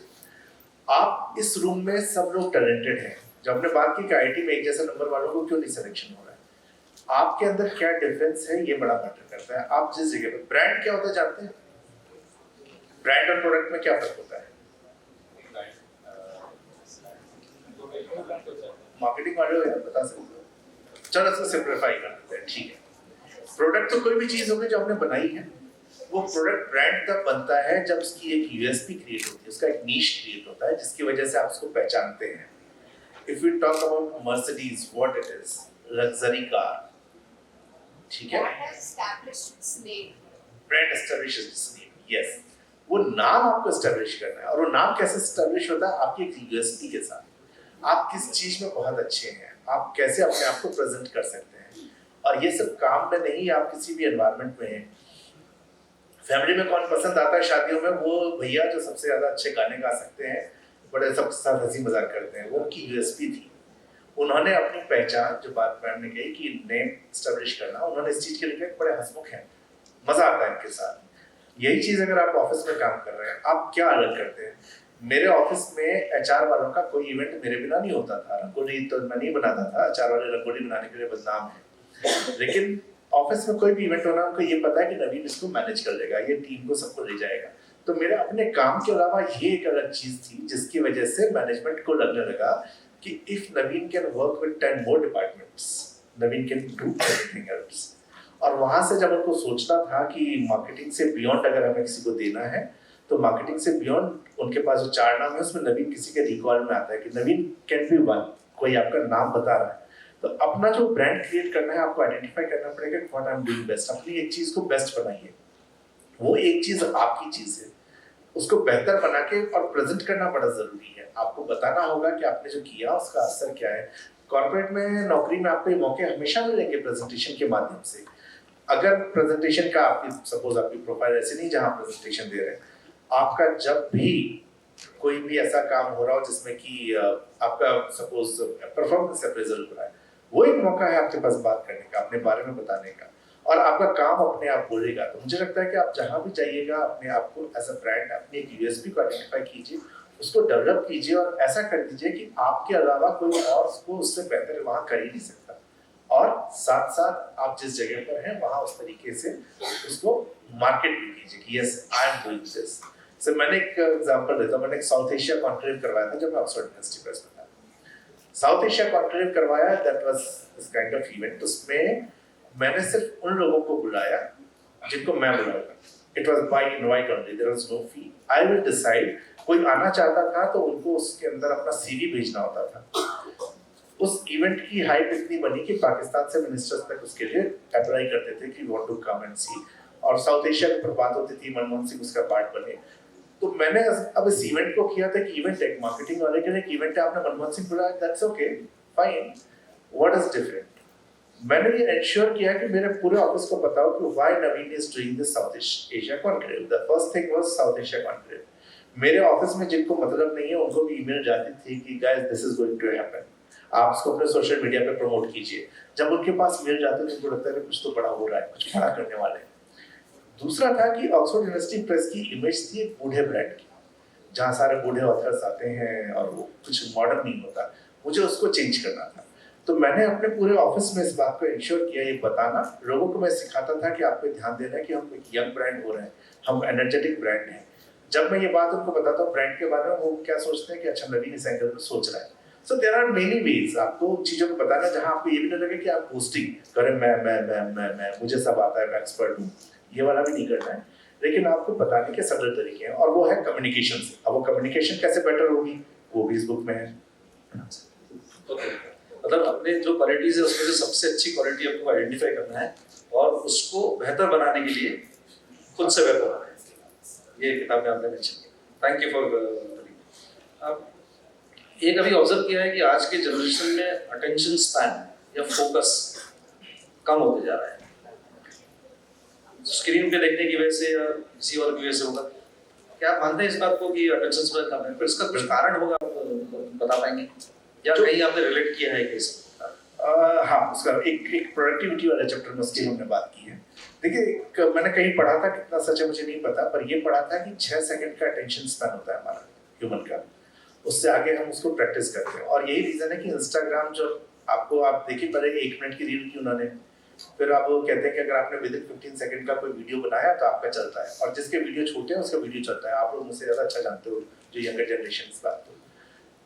आप इस रूम में सब लोग टैलेंटेड हैं। जब हमने बात की कि आईआईटी में एक जैसा नंबर वालों को क्यों नहीं सिलेक्शन हो रहा है, आपके अंदर क्या डिफरेंस है ये बड़ा मैटर करता है। आप जिस जगह पे, ब्रांड क्या होता है जानते हैं? ब्रांड और प्रोडक्ट में क्या फर्क होता है? मार्केटिंग वाले हो यार, बता सकते हो? चलो इसको सिंपलीफाई कर देते हैं, ठीक है। प्रोडक्ट तो कोई भी चीज होगी जो हमने बनाई है, वो प्रोडक्ट ब्रांड तब बनता है जब उसकी एक यूएसपी क्रिएट होती है, उसका एक नीश क्रिएट होता है जिसकी वजह से आप उसको पहचानते हैं। If you talk about Mercedes, what it is, luxury car, ठीक है, brand establishes it's name, yes. वो नाम आपको एस्टैब्लिश करना है, और वो नाम कैसे एस्टैब्लिश होता है? आपकी एक यूएसपी के साथ। आप किस चीज में बहुत अच्छे हैं, आप कैसे अपने आप को प्रेजेंट कर सकते हैं। और ये सब काम में नहीं, आप किसी भी एनवायरनमेंट में हैं। फैमिली में कौन पसंद आता है शादियों में? वो भैया जो सबसे ज्यादा अच्छे गाने गा सकते हैं, बड़े सबके साथ हंसी मजाक करते हैं, वो उनकी यूएसपी थी। उन्होंने अपनी पहचान, जो बात मैम ने कही कि नेम एस्टैब्लिश करना, उन्होंने इस चीज के लिए बड़े हंसमुख हैं, मजा आता है इनके साथ। यही चीज अगर आप ऑफिस में काम कर रहे हैं, आप क्या अलग करते हैं? मेरे ऑफिस में एचआर वालों का कोई इवेंट मेरे बिना नहीं होता था। रंगोली तो मैं नहीं बनाता था, एचआर वाले रंगोली बनाने के लिए बदनाम है। लेकिन ऑफिस में कोई भी इवेंट होना, उनको ये पता है कि नवीन इसको मैनेज कर लेगा, ये टीम को सबको ले जाएगा। तो मेरे अपने काम के अलावा ये एक अलग चीज थी जिसकी वजह से मैनेजमेंट को लगने लगा कि if Naveen can work with 10 more departments, Naveen can do everything else. और वहां से जब उनको सोचना था कि मार्केटिंग से बियॉन्ड अगर हमें किसी को देना है, तो मार्केटिंग से बियॉन्ड उनके पास जो 4 नाम है उसमें नवीन किसी के रिकॉल में आता है कि नवीन कैन बी वन, कोई आपका नाम बता रहा है। तो अपना जो ब्रांड क्रिएट करना है, आपको आइडेंटिफाई करना पड़ेगा कि what I am doing best. अपनी एक चीज को बेस्ट बनाइए, वो एक चीज आपकी चीज है, उसको बेहतर बना के और प्रेजेंट करना बड़ा जरूरी है। आपको बताना होगा कि आपने जो किया उसका असर क्या है। कॉर्पोरेट में, नौकरी में आपको ये मौके हमेशा मिलेंगे प्रेजेंटेशन के माध्यम से। अगर प्रेजेंटेशन का आपकी, सपोज आपकी प्रोफाइल ऐसे नहीं जहां प्रेजेंटेशन दे रहे हैं, आपका जब भी कोई भी ऐसा काम हो रहा हो जिसमें कि आपका सपोज परफॉर्मेंस अप्रेजल हो रहा है, वो एक मौका है आपके पास बात करने का, अपने बारे में बताने का, और आपका काम अपने आप बोलेगा। तो मुझे लगता है कि आप जहां भी जाइएगा, अपने आप को एज अ ब्रांड, अपनी एक यूएसपी को आइडेंटिफाई कीजिए, उसको डेवलप कीजिए और ऐसा कर दीजिए कि आपके अलावा कोई और उसको उससे बेहतर वहां कर ही नहीं सकता। और साथ साथ आप जिस जगह पर हैं वहां उस तरीके से उसको मार्केट भी कीजिए कि yes I am doing this. Sir मैंने एक एग्जांपल देता हूं, मैंने एक साउथ एशिया कॉन्क्लेव करवाया था जब मैं ऑक्सफोर्ड यूनिवर्सिटी प्रेस में था। साउथ एशिया कॉन्क्लेव करवाया, that was this kind of event. उसमें मैंने सिर्फ उन लोगों को बुलाया जिनको मैं बुलाऊंगा। It was by invite only, there was no fee. I will decide. कोई आना चाहता था तो उनको उसके अंदर अपना सीवी भेजना होता था। उस इवेंट की हाइप इतनी बनी कि पाकिस्तान से मिनिस्टर्स तक उसके लिए अप्लाई करते थे कि वांट टू कम एंड सी, और साउथ एशिया के ऊपर बात होती थी, मनमोहन सिंह उसका पार्ट बने। तो मैंने अब इस इवेंट को किया था कि इवेंट एक मार्केटिंग वाले के लिए इवेंट है, आपने मनमोहन सिंह बुलाया, that's okay fine, what is different. मैंने ये एंश्योर किया कि मेरे पूरे ऑफिस को पता हो कि why Naveen is doing this south Asia conclave. The first thing was south Asia conclave. मेरे ऑफिस में जिनको मतलब नहीं है उनको भी ईमेल जाती थी कि guys this is going to happen, आप इसको अपने सोशल मीडिया पे प्रमोट कीजिए। जब उनके पास मेल जाते थे उनको लगता है कि कुछ तो बड़ा हो रहा है, कुछ बड़ा करने वाले हैं। दूसरा था कि ऑक्सफोर्ड यूनिवर्सिटी प्रेस की इमेज थी एक बूढ़े ब्रांड की, जहाँ सारे बूढ़े ऑथर्स आते हैं और वो कुछ मॉडर्न नहीं होता। मुझे उसको चेंज करना था। तो मैंने अपने पूरे ऑफिस में इस बात को इंश्योर किया, ये बताना लोगों को मैं सिखाता था कि आपको ध्यान देना है कि हम एक यंग ब्रांड हो रहे हैं, हम एनर्जेटिक ब्रांड हैं। जब मैं ये बात उनको बताता हूँ ब्रांड के बारे में, वो क्या सोचते हैं कि अच्छा नवीन इस एंगल में सोच रहा है। So there are many ways आपको चीजों को बताना जहां आपको ये भी ना लगे कि आप बोस्टिंग करें, मैं मुझे सब आता है, मैं एक्सपर्ट हूँ, ये वाला भी नहीं करना है। लेकिन आपको बताने के सरल तरीके हैं और वो है कम्युनिकेशन से। अब वो कम्युनिकेशन कैसे बेटर होगी वो भी इस बुक में है। ओके, मतलब अपने जो क्वालिटीज है उसमें से सबसे अच्छी क्वालिटी आपको आइडेंटिफाई करना है और उसको बेहतर बनाने के लिए खुद से बेहतर होना है। ये किताब में आपने मेंशन किया, थैंक यू फॉर। अब एक अभी ऑब्जर्व किया है कि आज के जनरेशन में अटेंशन स्पैन या फोकस कम होते जा रहा है, स्क्रीन पे देखने की वजह से या किसी और की वजह से होगा। क्या आप मानते हैं इस बात को कि अटेंशन स्पैन कम है? फिर इसका कुछ कारण होगा, आप बता पाएंगे या कहीं आपने रिलेट किया है कि हाँ, उसका एक प्रोडक्टिविटी वाले चैप्टर में उसकी हमने बात की है। देखिए मैंने कहीं पढ़ा था, कितना सच है मुझे नहीं पता, पर ये पढ़ा था कि 6 सेकंड का अटेंशन स्पैन होता है हमारा ह्यूमन का, उससे आगे हम उसको प्रैक्टिस करते हैं। और यही रीजन है कि इंस्टाग्राम जो आपको, आप देखिए पहले 1 मिनट की रील की उन्होंने, फिर आप वो कहते हैं कि अगर आपने विद इन 15 सेकंड का कोई वीडियो बनाया तो आपका चलता है, और जिसके वीडियो छोटे हैं उसका वीडियो चलता है। आप लोग मुझसे ज्यादा अच्छा जानते हो जो यंगर जनरेशन इस बात को।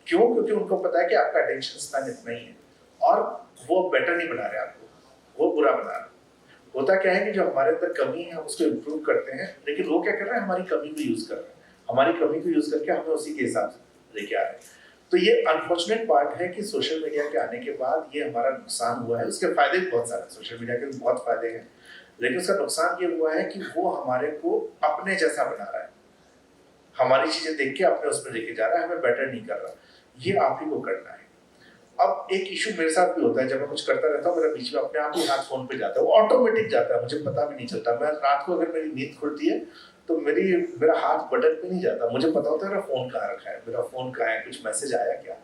क्यों? क्योंकि उनको पता है कि आपका अटेंशन स्पैन इतना ही है और वो बेटर नहीं बना रहे आपको, वो बुरा बना रहे। होता क्या है कि जो हमारे अंदर कमी है हम उसको इम्प्रूव करते हैं, लेकिन वो क्या कर रहे हैं, हमारी कमी को यूज कर रहे हैं, हमारी कमी को यूज करके हमें उसी के हिसाब से लेके आ रहे हैं। तो ये अनफॉर्चुनेट पार्ट है कि सोशल मीडिया के आने के बाद ये हमारा नुकसान हुआ है। उसके फायदे भी बहुत सारे, सोशल मीडिया के बहुत फायदे हैं, लेकिन उसका नुकसान ये हुआ है कि वो हमारे को अपने जैसा बना रहा है, हमारी चीजें देख के अपने उसमें लेके जा रहा है, हमें बेटर नहीं कर रहा। ये आप ही को करना है। अब एक इशू मेरे साथ भी होता है, जब मैं कुछ करता रहता हूँ मेरा बीच में अपने आप ही हाथ फोन पे जाता है, वो ऑटोमेटिक जाता है, मुझे पता भी नहीं चलता। मैं रात को अगर मेरी नींद खुलती है तो मेरा हाथ बटन पे नहीं जाता, मुझे पता होता है मेरा फोन कहाँ रखा है, मेरा फोन कहाँ है, कुछ मैसेज आया क्या।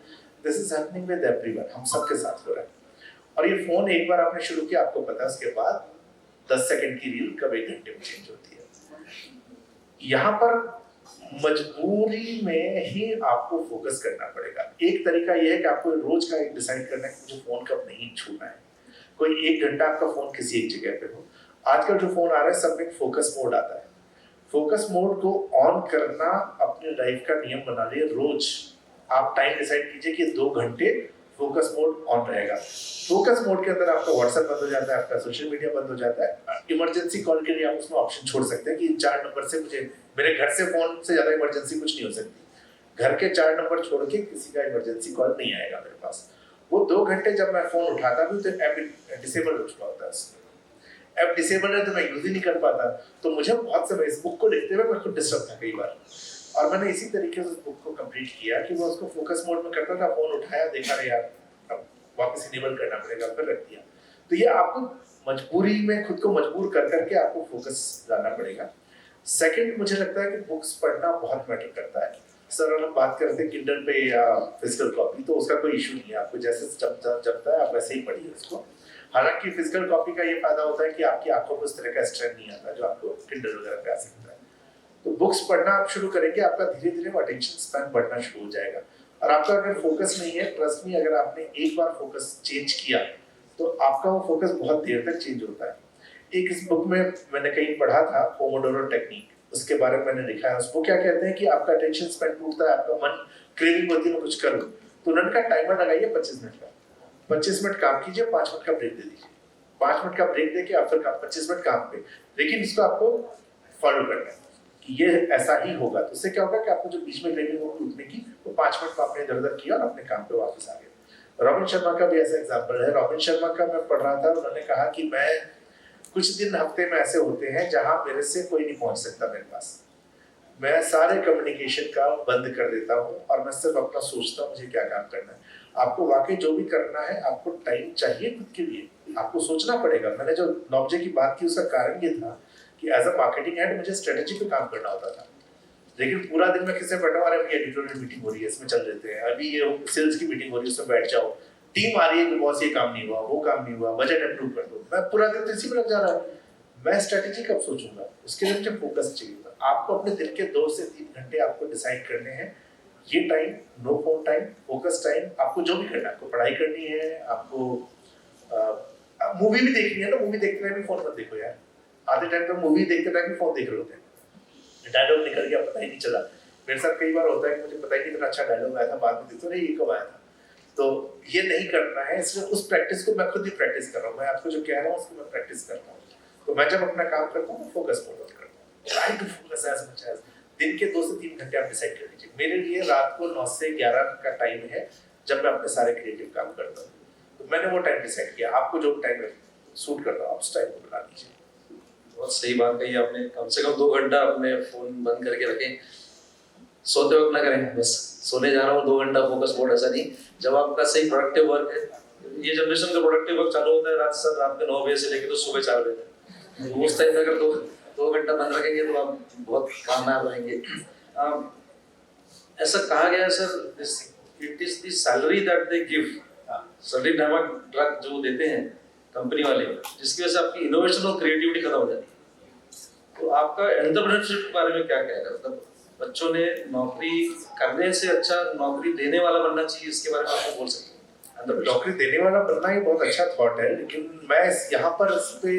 This is happening with everyone, हम सबके साथ हो रहा है। और ये फोन एक बार आपने शुरू किया, आपको पता है उसके बाद 10 सेकंड की रील कब 1 घंटे में चेंज होती है। यहाँ पर मजबूरी में ही आपको फोकस करना पड़ेगा। एक तरीका यह है कि आपको रोज का एक डिसाइड करना है कि मुझे फोन कब नहीं छूना है। कोई 1 घंटा आपका फोन किसी एक जगह पे हो। आजकल जो फोन आ रहा है सब में फोकस मोड आता है। फोकस मोड को ऑन करना अपने लाइफ का नियम बना लिए। रोज आप टाइम डिसाइड कीजिए कि 2 घंटे फोकस मोड ऑन रहेगा। फोकस मोड के अंदर आपका व्हाट्सएप बंद हो जाता है, आपका सोशल मीडिया बंद हो जाता है। इमरजेंसी कॉल के लिए आप उसमें ऑप्शन छोड़ सकते हैं कि 4 नंबर से मुझे, मेरे घर से फोन से ज्यादा इमरजेंसी कुछ नहीं हो सकती, घर के 4 नंबर छोड़ के किसी का इमरजेंसी कॉल नहीं आएगा मेरे पास। वो 2 घंटे जब मैं फोन उठाता हूँ तो ऐप डिसेबल हो चुका होता है। ऐप डिसेबल है तो मैं यूज ही नहीं कर पाता। तो मुझे बहुत समय इस बुक को लिखते हुए मेरे को डिस्टर्ब था कई बार, और मैंने इसी तरीके से उस बुक को कंप्लीट किया कि मैं उसको फोकस मोड में करता था। फोन उठाया, देखा रे यार अब वापस इनेबल करना पड़ेगा, फिर रख दिया। तो ये आपको मजबूरी में खुद को मजबूर कर करके आपको फोकस लाना पड़ेगा। सेकंड, मुझे लगता है कि बुक्स पढ़ना बहुत मैटर करता है। सर हम बात करते हैं किंडल पे या फिजिकल कॉपी, तो उसका कोई इशू नहीं है, आपको जैसे जबता है आप वैसे ही पढ़िए उसको। हालांकि फिजिकल कॉपी का ये फायदा होता है कि आपकी आंखों को उस तरह का स्ट्रेन नहीं आता जो आपको किंडल वगैरह पे आ सकता है। तो बुक्स पढ़ना आप शुरू करेंगे, आपका धीरे धीरे अटेंशन स्पैन बढ़ना शुरू हो जाएगा। और आपका अगर फोकस नहीं है, ट्रस्ट मी, अगर आपने एक बार फोकस चेंज किया तो आपका वो फोकस बहुत देर तक चेंज होता है। एक इस बुक में मैंने कहीं पढ़ा था पोमोडोरो टेक्निक, उसके बारे में मैंने लिखा है। उसको क्या कहते हैं कि आपका अटेंशन स्पैन टूटता है, आपका मन क्रेविंग होती है मैं कुछ करूं, तो उन्होंने का टाइमर लगाइए 25 मिनट का। 25 मिनट काम कीजिए, 5 मिनट का ब्रेक दे दीजिए। 5 मिनट का ब्रेक देके आप फिर 25 मिनट काम पे, लेकिन इसको आपको फॉलो करना है कि ये ऐसा ही होगा। तो इससे क्या होगा कि आपको जो बीच में क्रेविंग होगी उठने की, वो 5 मिनट में आपने इधर उधर किया और अपने काम पे वापस आ गए। रॉबिन शर्मा का भी ऐसा एग्जाम्पल है। रॉबिन शर्मा का मैं पढ़ रहा था, उन्होंने कहा कि मैं कुछ दिन हफ्ते में ऐसे होते हैं जहां मेरे से कोई नहीं पहुंच सकता मेरे पास, मैं सारे कम्युनिकेशन का बंद कर देता हूँ और मैं सिर्फ अपना सोचता हूँ मुझे क्या काम करना है। आपको वाकई जो भी करना है, आपको टाइम चाहिए खुद के लिए, आपको सोचना पड़ेगा। मैंने जो नॉब्जे की बात की उसका कारण ये था कि एज अ मार्केटिंग हेड मुझे स्ट्रेटेजी पे काम करना होता था, लेकिन पूरा दिन मैं किससे बैठा हूँ, अरे अभी एडिटोरियल मीटिंग हो रही है इसमें चल देते हैं, अभी ये सेल्स की मीटिंग हो रही है उसमें बैठ जाओ, टीम आ रही है कि बॉस ये काम नहीं हुआ, वो काम नहीं हुआ, बजट अप्रूव कर दो। मैं पूरा दिन तो इसी में लग जा रहा है। मैं स्ट्रेटेजी कब सोचूंगा? उसके लिए मुझे फोकस चाहिए था। आपको अपने दिन के 2 से 3 घंटे आपको डिसाइड करने हैं, ये time no phone time, focus time. आपको जो भी करना है, आपको पढ़ाई करनी है, आपको मूवी भी देखनी है ना, मूवी देखते हुए भी फोन मत देखो यार। आधे टाइम तो मूवी देखते टाइम भी फोन देख रहे होते हैं, डायलॉग निकल गया पता ही नहीं चला। मेरे साथ कई बार होता है कि मुझे पता ही नहीं इतना अच्छा डायलॉग आया था, बाद में देखते रहे ये कब आया था। तो ये नहीं करना है, इसलिए उस प्रैक्टिस को मैं खुद ही प्रैक्टिस कर रहा हूँ। मैं आपको जो कह रहा हूँ उसको मैं प्रैक्टिस करता हूँ। तो मैं जब अपना काम करता हूँ फोकस मोड ऑन करता हूँ, try to focus as much as. दिन के 2 से 3 घंटे आप डिसाइड कर लीजिए। मेरे लिए रात को 9 से 11 का टाइम है जब मैं अपने सारे क्रिएटिव काम करता हूँ। तो मैंने वो टाइम डिसाइड किया। आपको जो टाइम सूट करता है आप उस टाइम को बना लीजिए। बहुत सही बात कही आपने। कम से कम 2 घंटा अपने फोन बंद करके रखें, सोते वक्त ना करें। बस सोने जा रहा हूँ 2 घंटा फोकस मोड, ऐसा नहीं। जब आपका सही प्रोडक्टिव वर्क है, ये जनरेशन का प्रोडक्टिव वर्क चालू होता है रात के 9 बजे से लेकर तो सुबह 4 बजे तक। तो उस टाइम में अगर 2 घंटा बंद रखेंगे तो आप बहुत कामयाब रहेंगे। ऐसा कहा गया है sir, it is the salary that they give, certain drug जो देते हैं कंपनी वाले, जिसकी वजह से आपकी इनोवेशन और क्रिएटिविटी खत्म हो जाती है। तो आपका एंटरप्रेन्योरशिप के बारे में क्या कहना है? मतलब बच्चों ने नौकरी करने से अच्छा नौकरी देने वाला बनना चाहिए, इसके बारे में आप बोल सकते हैं? नौकरी देने वाला बनना ही बहुत अच्छा थॉट है, लेकिन मैं यहाँ पर इस पे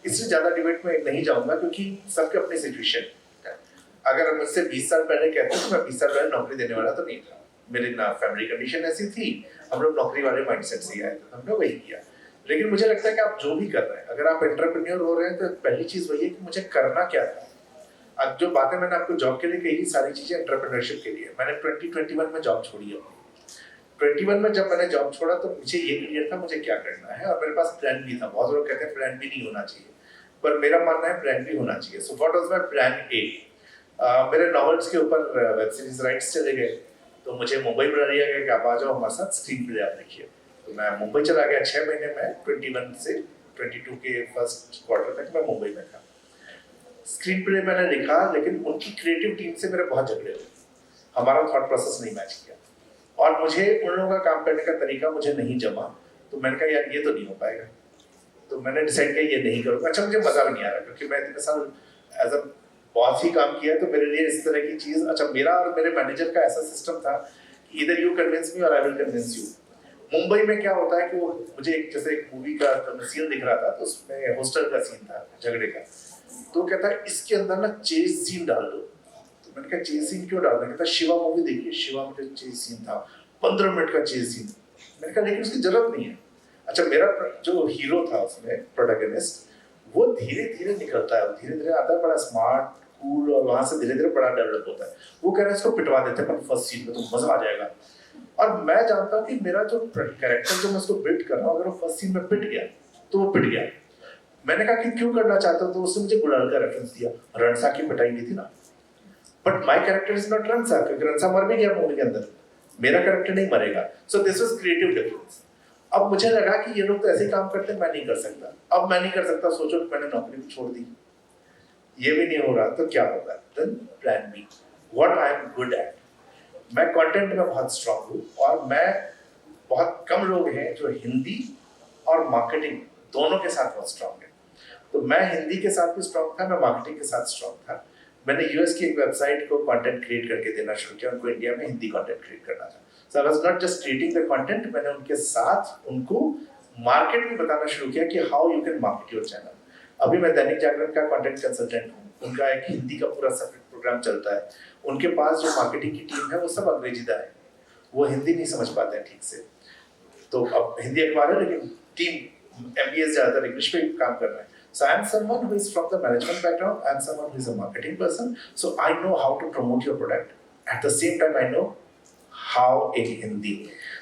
इससे ज्यादा डिबेट में नहीं जाऊंगा, क्योंकि सबके अपनी सिचुएशन है। अगर मुझसे 20 साल पहले कहते तो मैं 20 साल पहले नौकरी देने वाला तो नहीं था। मेरी ना फैमिली कंडीशन ऐसी थी, हम लोग नौकरी वाले माइंडसेट से ही आए थे, हमने वही किया। लेकिन मुझे लगता है कि आप जो भी कर रहे हैं, अगर आप एंटरप्रेन्योर हो रहे हैं तो पहली चीज वही है कि मुझे करना क्या था। अब जो बातें मैंने आपको जॉब के लिए कही, सारी चीजें एंटरप्रेन्योरशिप के लिए। मैंने 2021 में जॉब छोड़ी है। 21 में जब मैंने जॉब छोड़ा तो मुझे ये क्लियर था मुझे क्या करना है, और मेरे पास प्लान भी था। बहुत लोग कहते हैं प्लान भी नहीं होना चाहिए, पर मेरा मानना है प्लान भी होना चाहिए। So what was my plan A? मेरे नॉवेल्स के ऊपर वेब सीरीज राइट्स चले गए, तो मुझे मुंबई बुला लिया गया कि आप आ जाओ हमारे साथ, स्क्रीन प्ले आप लिखिए। तो मैं मुंबई चला गया। 6 महीने में 21 से 22 के फर्स्ट क्वार्टर तक मैं मुंबई में था। स्क्रीन प्ले मैंने लिखा, लेकिन उनकी क्रिएटिव टीम से मेरे बहुत झगड़े हुए। हमारा थॉट प्रोसेस नहीं मैच किया, और मुझे उन लोगों का काम करने का तरीका मुझे नहीं जमा। तो मैंने कहा यार ये तो नहीं हो पाएगा। तो मैंने डिसाइड किया ये नहीं करूँगा। अच्छा, मुझे मजा भी नहीं आ रहा, क्योंकि मैं इतने साल एज अ बॉस ही काम किया, तो मेरे लिए इस तरह की चीज, अच्छा मेरा और मेरे मैनेजर का ऐसा सिस्टम था कि इधर यू कन्विंस मी और I will convince you. Mumbai में क्या होता है कि वो मुझे जैसे एक मूवी का सीन दिख रहा था, तो उसमें हॉस्टल का सीन था झगड़े का। तो कहता है इसके अंदर ना चेज सीन डाल दो। तो मैंने कहा चेज सीन क्यों डालना? कहता शिवा मूवी देखिए, शिवा में जो चेज सीन था 15 मिनट का चेज सीन। मैंने कहा लेकिन उसकी जरूरत नहीं है। अच्छा, मेरा जो हीरो था उसमें प्रोटैगनिस्ट, वो धीरे धीरे निकलता है, धीरे धीरे आता है, बड़ा स्मार्ट कूल, और वहां से धीरे धीरे बड़ा डेवलप होता है। वो कह रहे हैं इसको पिटवा देते हैं फर्स्ट सीन में, तो मजा आ जाएगा। और मैं जानता हूँ कि मेरा जो कैरेक्टर जो मैं उसको बिल्ड कर रहा हूँ, अगर वो फर्स्ट सीन में पिट गया तो वो पिट गया। मैंने कहा कि क्यों करना चाहता हूँ, तो उसने मुझे गुलाल का रेफरेंस दिया। रणसा की पिटाई हुई थी ना, but my character is not Ransa, क्योंकि रणसा मर भी गया मूवी के अंदर, मेरा कैरेक्टर नहीं मरेगा। So this was creative difference. अब मुझे लगा कि ये लोग तो ऐसे काम करते हैं, मैं नहीं कर सकता। अब मैं नहीं कर सकता, सोचो कि मैंने नौकरी छोड़ दी, ये भी नहीं हो रहा, तो क्या होगा? Then plan B, what I am good at. मैं कंटेंट में बहुत स्ट्रांग हूँ, और मैं बहुत कम लोग हैं जो हिंदी और मार्केटिंग दोनों के साथ बहुत स्ट्रांग है। तो मैं हिंदी के साथ भी स्ट्रांग था, मैं मार्केटिंग के साथ स्ट्रांग था। मैंने यूएस की एक वेबसाइट को कंटेंट क्रिएट करके देना शुरू किया, उनको इंडिया में हिंदी कंटेंट क्रिएट करना था। So I was not just creating the content, मैंने उनके साथ उनको मार्केट में बताना शुरू किया कि how you can market your channel. अभी मैं दैनिक जागरण का कंटेंट कंसल्टेंट हूँ, उनका एक हिंदी का पूरा सेपरेट प्रोग्राम चलता है। उनके पास जो मार्केटिंग की टीम है वो सब अंग्रेजीदा है, वो हिंदी नहीं समझ पाते हैं ठीक से। तो अब हिंदी अखबार है, लेकिन टीम एमबीएस ज्यादातर इंग्लिश पे काम कर रहे हैं। So I am someone who is from the management background. I am someone who is a marketing person. So I know how to promote your product. At the same time, I know how एक हिंदी।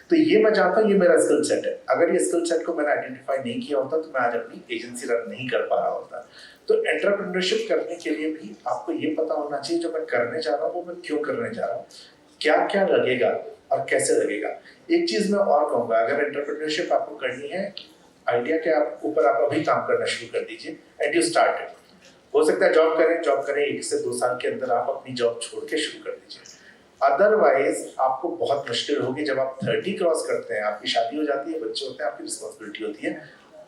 तो ये मैं जानता हूँ, ये मेरा skill set है। अगर ये स्किल सेट को मैंने आइडेंटिफाई नहीं किया होता, तो मैं आज अपनी एजेंसी रन नहीं कर पा रहा होता। तो एंटरप्रेन्योरशिप करने के लिए भी आपको ये पता होना चाहिए जो मैं करने जा रहा हूँ वो मैं क्यों करने जा रहा हूँ, क्या क्या लगेगा और कैसे लगेगा। एक चीज मैं और कहूँगा, अगर एंटरप्रेन्योरशिप आपको करनी है, आइडिया के आप ऊपर आप अभी काम करना शुरू कर दीजिए एंड यू स्टार्ट इट। हो सकता है जॉब करें 1 से 2 साल के अंदर आप अपनी जॉब छोड़ के शुरू कर दीजिए। अदरवाइज आपको बहुत मुश्किल होगी। जब आप 30 क्रॉस करते हैं, आपकी शादी हो जाती है, बच्चे होते हैं, आपकी रिस्पॉन्सिबिलिटी होती है।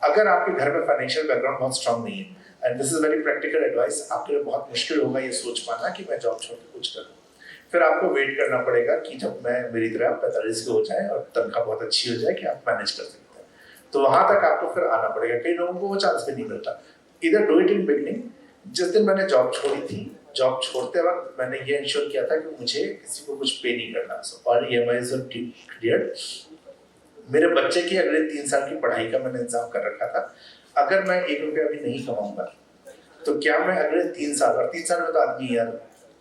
अगर आपके घर में फाइनेंशियल बैकग्राउंड बहुत स्ट्रांग नहीं है, and this is very practical advice, आपके लिए बहुत मुश्किल होगा ये सोच पाना कि मैं जॉब छोड़ के कुछ करूँ। फिर आपको वेट करना पड़ेगा कि जब मैं मेरी तरह 45 के हो जाए और तनख्वाह बहुत अच्छी हो जाए कि आप मैनेज कर सकते हैं, तो वहां तक आपको फिर आना पड़ेगा। कई लोगों को वो चांस भी नहीं मिलता। इधर डू इट इन बिगनिंग। जिस दिन मैंने जॉब छोड़ी थी, जॉब छोड़ते वक्त मैंने ये इंश्योर किया था कि मुझे किसी को कुछ पे नहीं करना। So all EMIs are cleared, मेरे बच्चे की अगले 3 साल की पढ़ाई का मैंने इंतजाम कर रखा था। अगर मैं 1 रुपया भी नहीं कमाऊंगा तो क्या मैं अगले 3 साल, और 3 साल में तो आदमी यार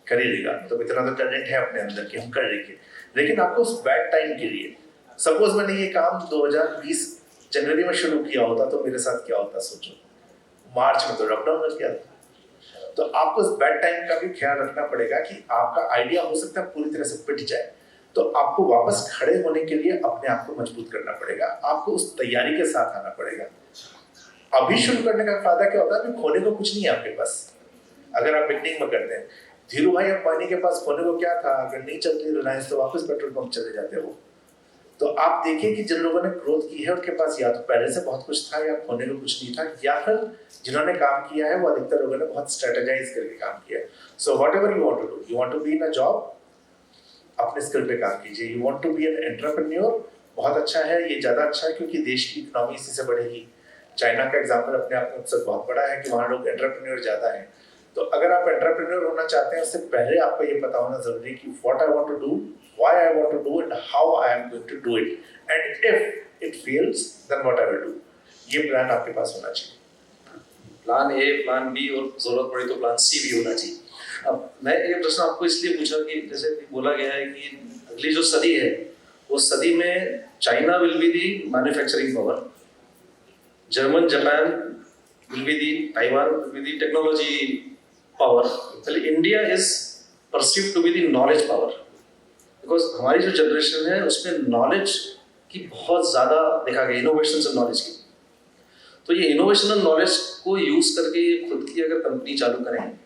कर ही लेगा, तो इतना तो टैलेंट है अपने अंदर कि हम कर लेंगे, लेकिन आपको उस बैड टाइम के लिए, सपोज मैंने ये काम 2020 जनवरी में शुरू किया होता तो मेरे साथ क्या होता सोचो। मार्च में तो लॉकडाउन लग गया था। तो आपको उस बैड टाइम का भी ख्याल रखना पड़ेगा कि आपका आइडिया हो सकता है पूरी तरह से पिट जाए, तो आपको वापस खड़े होने के लिए अपने आप को मजबूत करना पड़ेगा, आपको उस तैयारी के साथ आना पड़ेगा। अभी शुरू करने का फायदा क्या होता है कि खोने को कुछ नहीं है आपके पास। अगर आप बिगनिंग में करते हैं, धीरू भाई अंबानी के पास खोने को क्या था, अगर नहीं चलती रिलायंस तो वापस पेट्रोल पंप चले जाते वो। तो आप देखिए कि जिन लोगों ने ग्रोथ की है उनके पास या तो पहले से बहुत कुछ था या खोने को कुछ नहीं था, या फिर जिन्होंने काम किया है वो अधिकतर लोगों ने बहुत स्ट्रेटेजाइज करके काम किया है। So whatever you want to do, you want to be in a job, अपने स्किल पे काम कीजिए। You want to be an entrepreneur, बहुत अच्छा है, ये ज्यादा अच्छा है क्योंकि देश की इकोनॉमी इसी से बढ़ेगी। चाइना का एग्जाम्पल अपने आप में सबसे बहुत बड़ा है कि वहाँ लोग एंटरप्रेन्योर ज्यादा हैं। तो अगर आप एंटरप्रेन्योर होना चाहते हैं उससे पहले आपको ये पता होना जरूरी है कि what I want to do, why I want to do and how I am going to do it, and if it fails then what I will do. ये प्लान आपके पास होना चाहिए। प्लान ए, प्लान बी और जरूरत पड़ी तो plan C भी होना चाहिए। अब मैं ये प्रश्न आपको इसलिए पूछा कि जैसे बोला गया है कि अगली जो सदी है वो सदी में China will be the manufacturing power, German Japan will be the, Taiwan will be the technology power, India is perceived to be the knowledge power. Because हमारी जो जनरेशन है उसमें नॉलेज की बहुत ज़्यादा देखा गया, इनोवेशन और नॉलेज की। तो ये इनोवेशन और नॉलेज को यूज़ करके ये खुद की अगर कंपनी चालू करें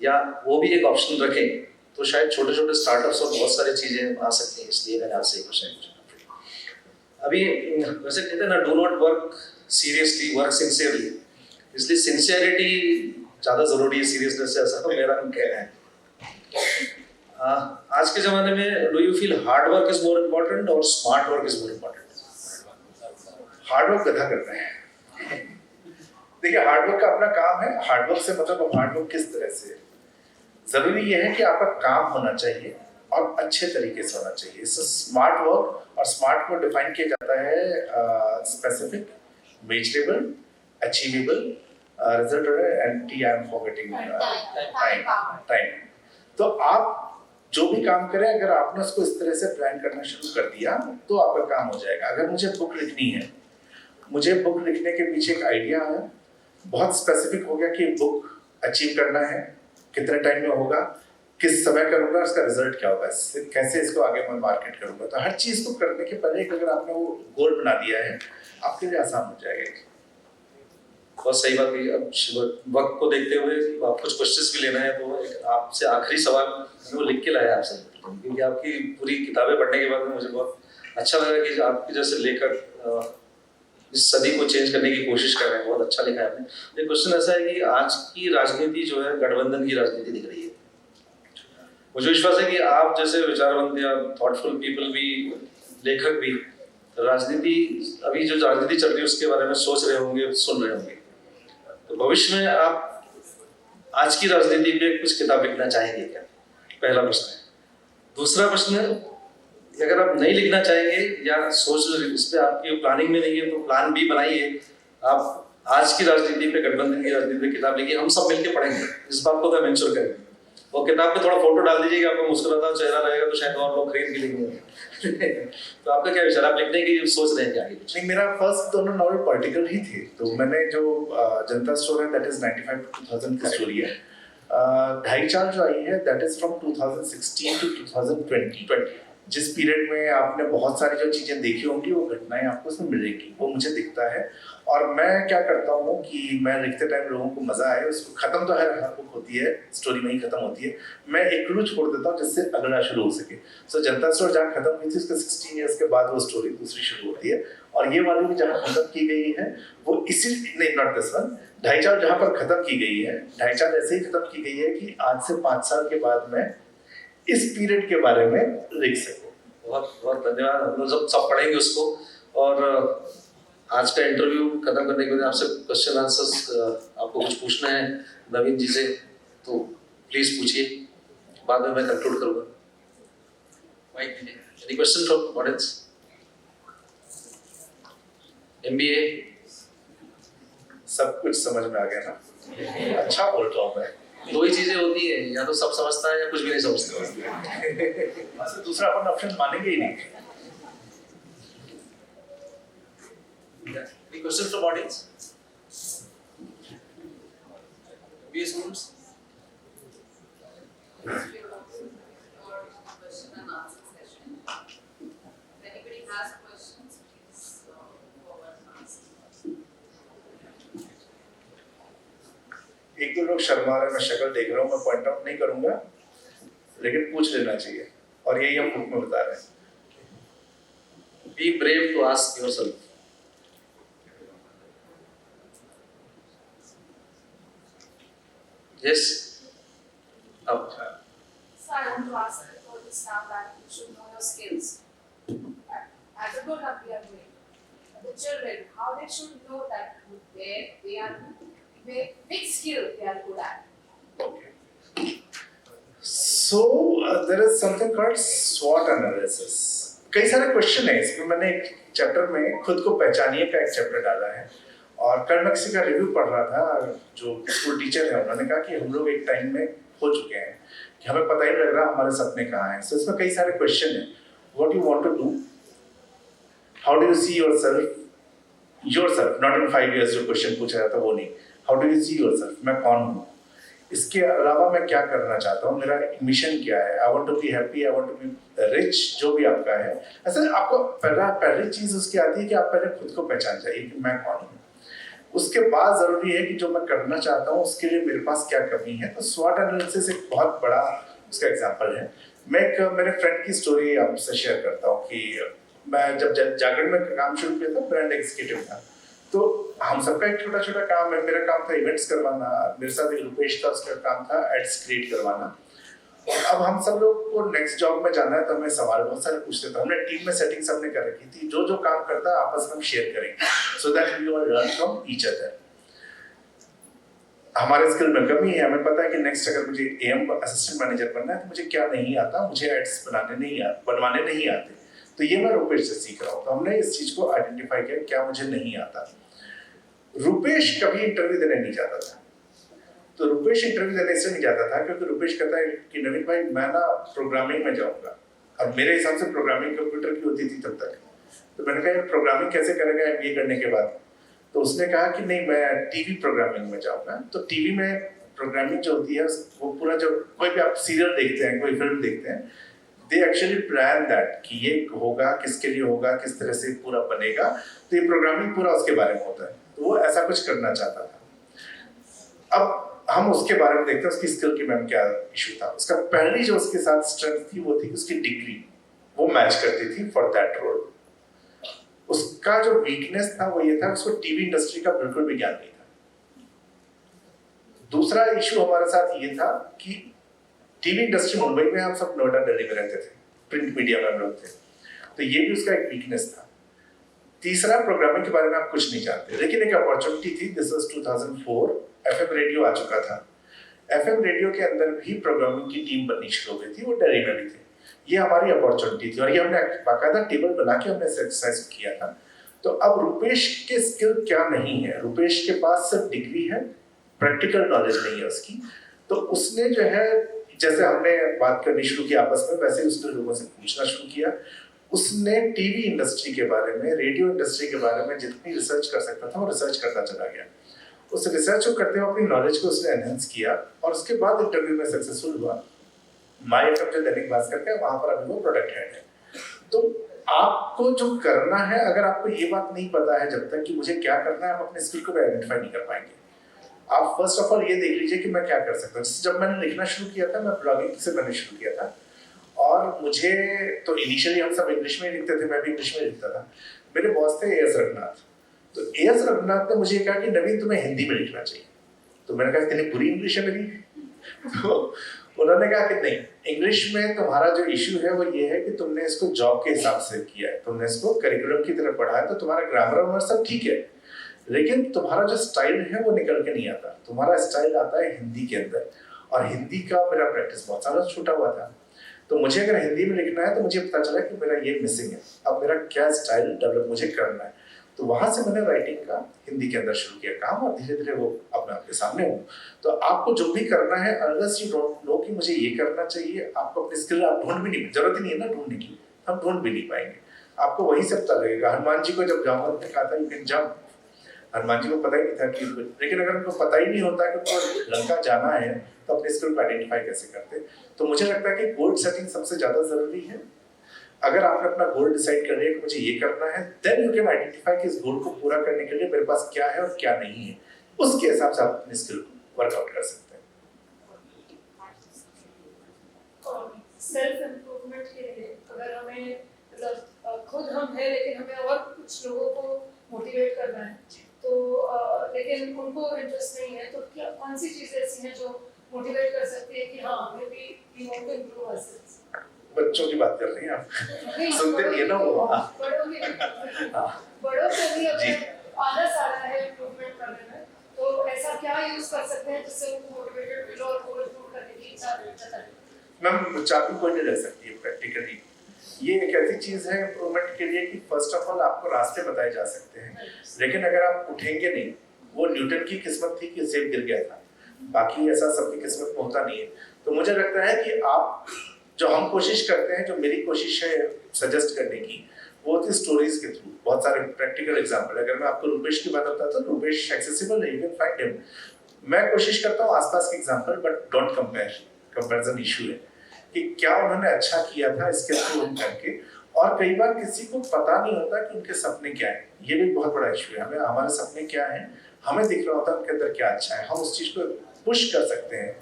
या वो भी एक ऑप्शन रखें तो शायद छोटे छोटे स्टार्टअप्स और बहुत सारी चीज़ें आ सकती हैं। इसलिए मैंने आपसे एक क्वेश्चन पूछा। अभी वैसे कहते हैं ना, do not work seriously, work sincerely. इसलिए सिंसियरिटी ज़्यादा ज़रूरी है सीरियसनेस से, ऐसा तो मेरा कहना है। आज के ज़माने में do you feel hard work is more important और smart work is more important? Hard work गधा करना है। देखिए, हार्डवर्क का अपना काम है। हार्डवर्क से मतलब हार्डवर्क किस तरह से, जरूरी यह है कि आपका काम होना चाहिए और अच्छे तरीके से होना चाहिए। इससे स्मार्ट वर्क, और स्मार्ट को डिफाइन किया जाता है specific, measurable, achievable, result and T I am forgetting time. तो आप जो भी काम करें, अगर आपने उसको इस तरह से प्लान करना शुरू कर दिया तो आपका काम हो जाएगा। अगर मुझे बुक लिखनी है, मुझे बुक लिखने के पीछे एक आइडिया है, बहुत स्पेसिफिक हो गया कि बुक अचीव करना है, कितने टाइम में होगा, किस समय करूंगा, उसका रिजल्ट क्या होगा, कैसे इसको आगे मैं मार्केट करूंगा। तो हर चीज को करने के पहले अगर आपने वो गोल बना दिया है, आपके लिए आसान हो जाएगा। बहुत सही बात कही। अब वक्त को देखते हुए आप कुछ क्वेश्चंस भी लेना है तो आपसे आखिरी सवाल वो लिख के लाया आपसे, क्योंकि आपकी पूरी किताबें पढ़ने के बाद मुझे बहुत अच्छा लगा कि आपके जैसे लेकर इस सदी को चेंज करने की कोशिश कर रहे हैं। बहुत अच्छा लिखा है आपने। ये क्वेश्चन ऐसा है कि आज की राजनीति जो है गठबंधन की राजनीति दिख रही है। मुझे विश्वास है कि आप जैसे विचारवंत या थॉटफुल पीपल भी, लेखक भी, राजनीति, अभी जो राजनीति चल रही है उसके बारे में सोच रहे होंगे, सुन रहे होंगे। तो भविष्य में आप आज की राजनीति पे कुछ किताब लिखना चाहेंगे क्या? पहला प्रश्न है। दूसरा प्रश्न है, अगर आप नहीं लिखना चाहेंगे या सोच इस पे आपकी प्लानिंग में नहीं है तो प्लान भी बनाइए। आप आज की राजनीति पे, गठबंधन की राजनीति पे किताब लिखिए, हम सब मिलकर पढ़ेंगे। इस बात को तो हम इंश्योर करेंगे। और किताब पे थोड़ा फोटो डाल दीजिएगा, आपका मुस्कुराता चेहरा रहेगा तो शायद और लोग खरीद भी लेंगे। तो आपका क्या विचार, आप लिखने की सोच रहे हैं क्या? नहीं, मेरा फर्स्ट दोनों नॉवल पॉलिटिकल ही थे। तो मैंने जो जनता स्टोर है दैट इज 95 to 2000 की स्टोरी है। ढाई चाल जो आई है दैट इज फ्रॉम 2016 to 2020। जिस पीरियड में आपने बहुत सारी जो चीजें देखी होंगी वो घटनाएं आपको उसमें मिलेंगी, वो मुझे दिखता है। और मैं क्या करता हूँ कि मैं लिखते टाइम लोगों को मजा आए, उसको खत्म तो हर बुक होती है, स्टोरी में ही खत्म होती है, मैं एक क्लू छोड़ देता हूँ जिससे अगला शुरू हो सके। सो जनता स्टोर जहाँ खत्म हुई थी उसके 16 ईयर्स के बाद वो स्टोरी दूसरी शुरू होती है। और ये वाली भी जहाँ खत्म की गई है वो इसी, नहीं नॉट दिस वन, ढाई चाल जहाँ पर खत्म की गई है, ढाई चाल ऐसे ही खत्म की गई है कि आज से 5 साल के बाद मैं इस पीरियड के बारे में लिख सकूँ। बहुत बहुत धन्यवाद। हम लोग सब पढ़ेंगे उसको। और आज का इंटरव्यू खत्म करने के बाद आपसे क्वेश्चन आंसर्स आपको कुछ पूछना है नवीन जी से तो प्लीज पूछिए, बाद में मैं कंक्लूड करूंगा। Any question from audience? MBA, सब कुछ समझ में आ गया ना? अच्छा बोल रहा हूँ मैं। दो ही चीजें होती है, या तो सब समझता है या कुछ भी नहीं समझता। अच्छा, दूसरा अपन ऑप्शन मानेंगे ही नहीं। Any question from audience? MBA students? Question and answer session. If anybody has questions, please forward and ask. एक दो लोग शर्मा रहे हैं, मैं शक्ल देख रहा हूँ, मैं पॉइंट आउट नहीं करूंगा, लेकिन पूछ लेना चाहिए, और यही हम बुक में बता रहे हैं। Be brave to ask yourself. Yes. Up. So I want to ask all this now that you should know your skills. As a grown up, we are doing. The children, how they should know that they are which skill they are good at. So there is something called SWOT analysis. कई सारे question है इसमें। मैंने एक chapter में खुद को पहचानिए का एक चैप्टर डाला है, और कल मैं किसी का रिव्यू पढ़ रहा था, जो स्कूल टीचर है उन्होंने कहा कि हम लोग एक टाइम में हो चुके हैं कि हमें पता ही नहीं लग रहा हमारे सपने कहाँ हैं। So इसमें कई सारे क्वेश्चन हैं। What you want to do? How do you see yourself? Yourself, not in 5 years जो क्वेश्चन पूछा जाता वो नहीं। How do you see yourself? मैं कौन हूँ? इसके अलावा मैं क्या करना चाहता हूँ, मेरा मिशन क्या है? I want to be happy, I want to be rich, जो भी आपका है। ऐसे आपको पहली चीज उसकी आती है कि आप पहले खुद को पहचान जाइए कि मैं कौन हूँ। उसके बाद जरूरी है कि जो मैं करना चाहता हूँ उसके लिए मेरे पास क्या कमी है। तो SWOT एनालिसिस एक बहुत बड़ा उसका एग्जांपल है। मैं एक मेरे फ्रेंड की स्टोरी आपसे शेयर करता हूँ कि मैं जब जागरण में काम शुरू किया था, ब्रांड एग्जीक्यूटिव था, तो हम सबका एक छोटा छोटा काम है। मेरा काम था इवेंट्स करवाना, मेरे साथ एक रुपेश था, उसका काम था एड्स क्रिएट करवाना। अब हम सब लोग को नेक्स्ट जॉब में जाना है, तो हमें सवाल बहुत सारे पूछते थे। हमने टीम में सेटिंग सबने कर रखी थी, जो जो काम करता है आपस में हम शेयर करेंगे, so that we all learn from each other. हमारे स्किल में कमी है, हमें पता है कि नेक्स्ट अगर मुझे एएम असिस्टेंट मैनेजर बनना है तो मुझे क्या नहीं आता, मुझे एड्स बनवाने नहीं आते, तो ये मैं रुपेश से सीख रहा हूँ। तो हमने इस चीज को आइडेंटिफाई किया क्या मुझे नहीं आता। रुपेश कभी इंटरव्यू देने नहीं जाता था। तो रुपेश इंटरव्यू देने इसलिए नहीं जाता था क्योंकि रुपेश कहता है कि नवीन भाई मैं ना प्रोग्रामिंग में जाऊंगा। अब मेरे हिसाब से प्रोग्रामिंग कंप्यूटर की होती थी तब तक। तो मैंने कहा प्रोग्रामिंग कैसे करेगा MBA करने के बाद? तो उसने कहा कि नहीं मैं टीवी प्रोग्रामिंग में जाऊंगा। तो टीवी में प्रोग्रामिंग जो होती है वो पूरा, जो कोई भी आप सीरियल देखते हैं, कोई फिल्म देखते हैं, दे एक्चुअली प्लान दैट कि ये होगा, किसके लिए होगा, किस तरह से पूरा बनेगा। तो ये प्रोग्रामिंग पूरा उसके बारे में होता है। तो वो ऐसा कुछ करना चाहता था। अब हम उसके बारे में देखते हैं उसकी स्किल की मैम क्या इशू था। उसका पहली जो उसके साथ स्ट्रेंथ थी वो थी उसकी डिग्री, वो मैच करती थी फॉर दैट रोल। उसका जो वीकनेस था वो ये था उसको टीवी इंडस्ट्री का बिल्कुल भी ज्ञान नहीं था। दूसरा इशू हमारे साथ ये था कि टीवी इंडस्ट्री मुंबई में, हम सब नोएडा दिल्ली में रहते थे, प्रिंट मीडिया में हम लोग थे, तो ये भी उसका एक वीकनेस था। तीसरा, प्रोग्रामिंग के बारे में आप कुछ नहीं जानते। लेकिन एक अपॉर्चुनिटी थी, दिस वाज 2004, FM रेडियो आ चुका था। FM रेडियो के अंदर भी प्रोग्रामिंग की टीम बननी शुरू हो गई थी, वो दिल्ली में भी थे। ये हमारी अपॉर्चुनिटी थी और ये हमने बाकायदा टेबल बना के हमने एक्सरसाइज किया था। तो अब रुपेश के स्किल क्या नहीं है, रुपेश के पास सिर्फ डिग्री है, प्रैक्टिकल नॉलेज नहीं है उसकी। तो उसने जो है, जैसे हमने बात करनी शुरू की आपस में, वैसे उसने लोगों से पूछना शुरू किया। उसने टीवी इंडस्ट्री के बारे में, रेडियो इंडस्ट्री के बारे में जितनी रिसर्च कर सकता था वो रिसर्च करता चला गया। उस रिसर्च को करते हुए अपनी नॉलेज को उसने एनहेंस किया और उसके बाद इंटरव्यू में सक्सेसफुल हुआ। माय एफएम जो दैनिक भास्कर का, वहां पर अभी वो प्रोडक्ट हेड है। तो आपको जो करना है, अगर आपको ये बात नहीं पता है जब तक कि मुझे क्या करना है, आप अपने स्किल को आइडेंटिफाई नहीं कर पाएंगे। आप फर्स्ट ऑफ ऑल ये देख लीजिए कि मैं क्या कर सकता हूँ। जब मैंने लिखना शुरू किया था, मैं ब्लॉगिंग से मैंने शुरू किया था और मुझे तो इनिशियली हम सब इंग्लिश में लिखते थे, मैं भी इंग्लिश में लिखता था। मेरे बॉस थे AS रघुनाथ। तो AS रघुनाथ ने मुझे कहा कि नवीन तुम्हें हिंदी में लिखना चाहिए। तो मैंने कहा इतनी बुरी इंग्लिश है मेरी? तो उन्होंने कहा कि नहीं, इंग्लिश में तुम्हारा जो इशू है वो ये है कि तुमने इसको जॉब के हिसाब से किया है, तुमने इसको करिकुलम की तरह पढ़ा है, तो तुम्हारा ग्रामर और सब ठीक है, लेकिन तुम्हारा जो स्टाइल है वो निकल के नहीं आता। तुम्हारा स्टाइल आता है हिंदी के अंदर, और हिंदी का मेरा प्रैक्टिस बहुत सारा छूटा हुआ था। तो मुझे अगर हिंदी में लिखना है तो मुझे पता चला कि मेरा ये मिसिंग है। अब मेरा क्या स्टाइल डेवलप मुझे करना है, तो वहां से मैंने राइटिंग का हिंदी के अंदर शुरू किया काम, और धीरे धीरे वो अपने आपके सामने हो। तो आपको जो भी करना है, अनलेस यू डोंट नो कि मुझे ये करना चाहिए, आपको अपनी स्किल आप ढूंढ भी नहीं, जरूरत ही नहीं है ना ढूंढने की, हम ढूंढ भी नहीं पाएंगे। आपको वही सब पता लगेगा। हनुमान जी को जब जामवंत ने कहा था you can jump, Hanuman ji को पता ही नहीं था कि, लेकिन अगर उनको पता ही नहीं होता कि उनको लंका जाना है तो अपने स्किल को आइडेंटिफाई कैसे करते। तो मुझे लगता है कि गोल सेटिंग सबसे ज्यादा जरूरी है। अगर आपने अपना गोल डिसाइड कर लिया कि मुझे ये करना है, देन यू कैन आइडेंटिफाई कि इस गोल को पूरा करने के लिए मेरे पास क्या है और क्या नहीं है, उसके हिसाब से आप अपने स्किल को वर्कआउट कर सकते हैं। सेल्फ इम्प्रूवमेंट के लिए अगर हमें मतलब खुद हम हैं लेकिन हमें और कुछ लोगों को मोटिवेट करना है, तो लेकिन उनको इंटरेस्ट नहीं है, तो क्या कौन सी चीज़ें ऐसी हैं जो मोटिवेट कर सकती है कि हाँ हमें भी we want to improve ourselves? बच्चों की बात कर रही हैं आप, सुनते नहीं है ना वो। बड़ों से भी अगर आलस आ रहा है इम्प्रूवमेंट करने में, तो ऐसा क्या यूज कर सकते हैं जिससे उनको मोटिवेटेड फील और गोल इम्प्रूव करने की इच्छा जताए? मैम चाबी कोई नहीं रह सकती है प्रैक्टिकली। ये एक ऐसी चीज है इम्प्रूवमेंट के लिए कि फर्स्ट ऑफ ऑल आपको रास्ते बताए जा सकते हैं, लेकिन अगर आप उठेंगे नहीं, वो न्यूटन की किस्मत थी कि सेब गिर गया था, बाकी ऐसा सबकी किस्मत में होता नहीं है। तो मुझे लगता है कि आप जो हम कोशिश करते हैं, जो मेरी कोशिश है सजेस्ट करने की, वो होती है स्टोरीज के थ्रू। बहुत सारे प्रैक्टिकल एग्जांपल, अगर मैं आपको रूपेश की बात बताता हूँ, रूपेश एक्सेसिबल है, यू कैन फाइंड हिम। मैं कोशिश करता हूँ आसपास के example, but don't compare, comparison issue है कि क्या उन्होंने अच्छा किया था इसके थ्रू हम करके। और कई बार किसी को पता नहीं होता कि उनके सपने क्या है, ये भी बहुत बड़ा इशू है। हमें हमारे सपने क्या है हमें दिख रहा होता है उनके अंदर क्या अच्छा है, हम उस चीज को पुश कर सकते हैं।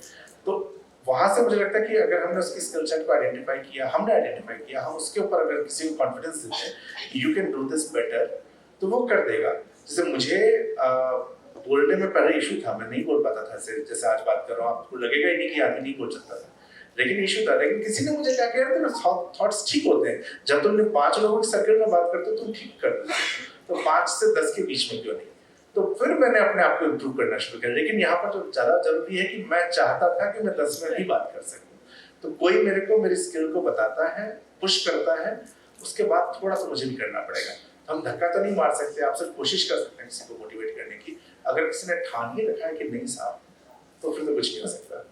तो वहां से मुझे लगता है कि अगर हमने उसकी स्किल सेट को आइडेंटिफाई किया, हमने आइडेंटिफाई किया, हम उसके ऊपर अगर किसी को कॉन्फिडेंस देते हैं you can do this better, तो वो कर देगा। जैसे मुझे बोलने में पहले इशू था, मैं नहीं बोल पाता था, जैसे आज बात कर रहा हूँ आपको लगेगा ही नहीं कि आदमी नहीं बोल सकता था, लेकिन इशू था। लेकिन किसी ने मुझे क्या कहा था, थॉट्स ठीक होते हैं, जब तुमने 5 लोगों के सर्कल में बात करते हो तुम ठीक कर देते हो, तो 5 से 10 के बीच में क्यों नहीं। तो फिर मैंने अपने आप को इम्प्रूव करना शुरू किया। लेकिन यहाँ पर जो ज्यादा जरूरी है कि मैं चाहता था कि मैं 10 में भी बात कर सकूं, तो कोई मेरे को मेरी स्किल को बताता है, पुश करता है, उसके बाद थोड़ा सा मुझे भी करना पड़ेगा। हम धक्का तो नहीं मार सकते, आप सिर्फ कोशिश कर सकते हैं किसी को मोटिवेट करने की। अगर किसी ने ठान ही रखा है कि नहीं साहब, तो फिर तो कुछ नहीं हो सकता।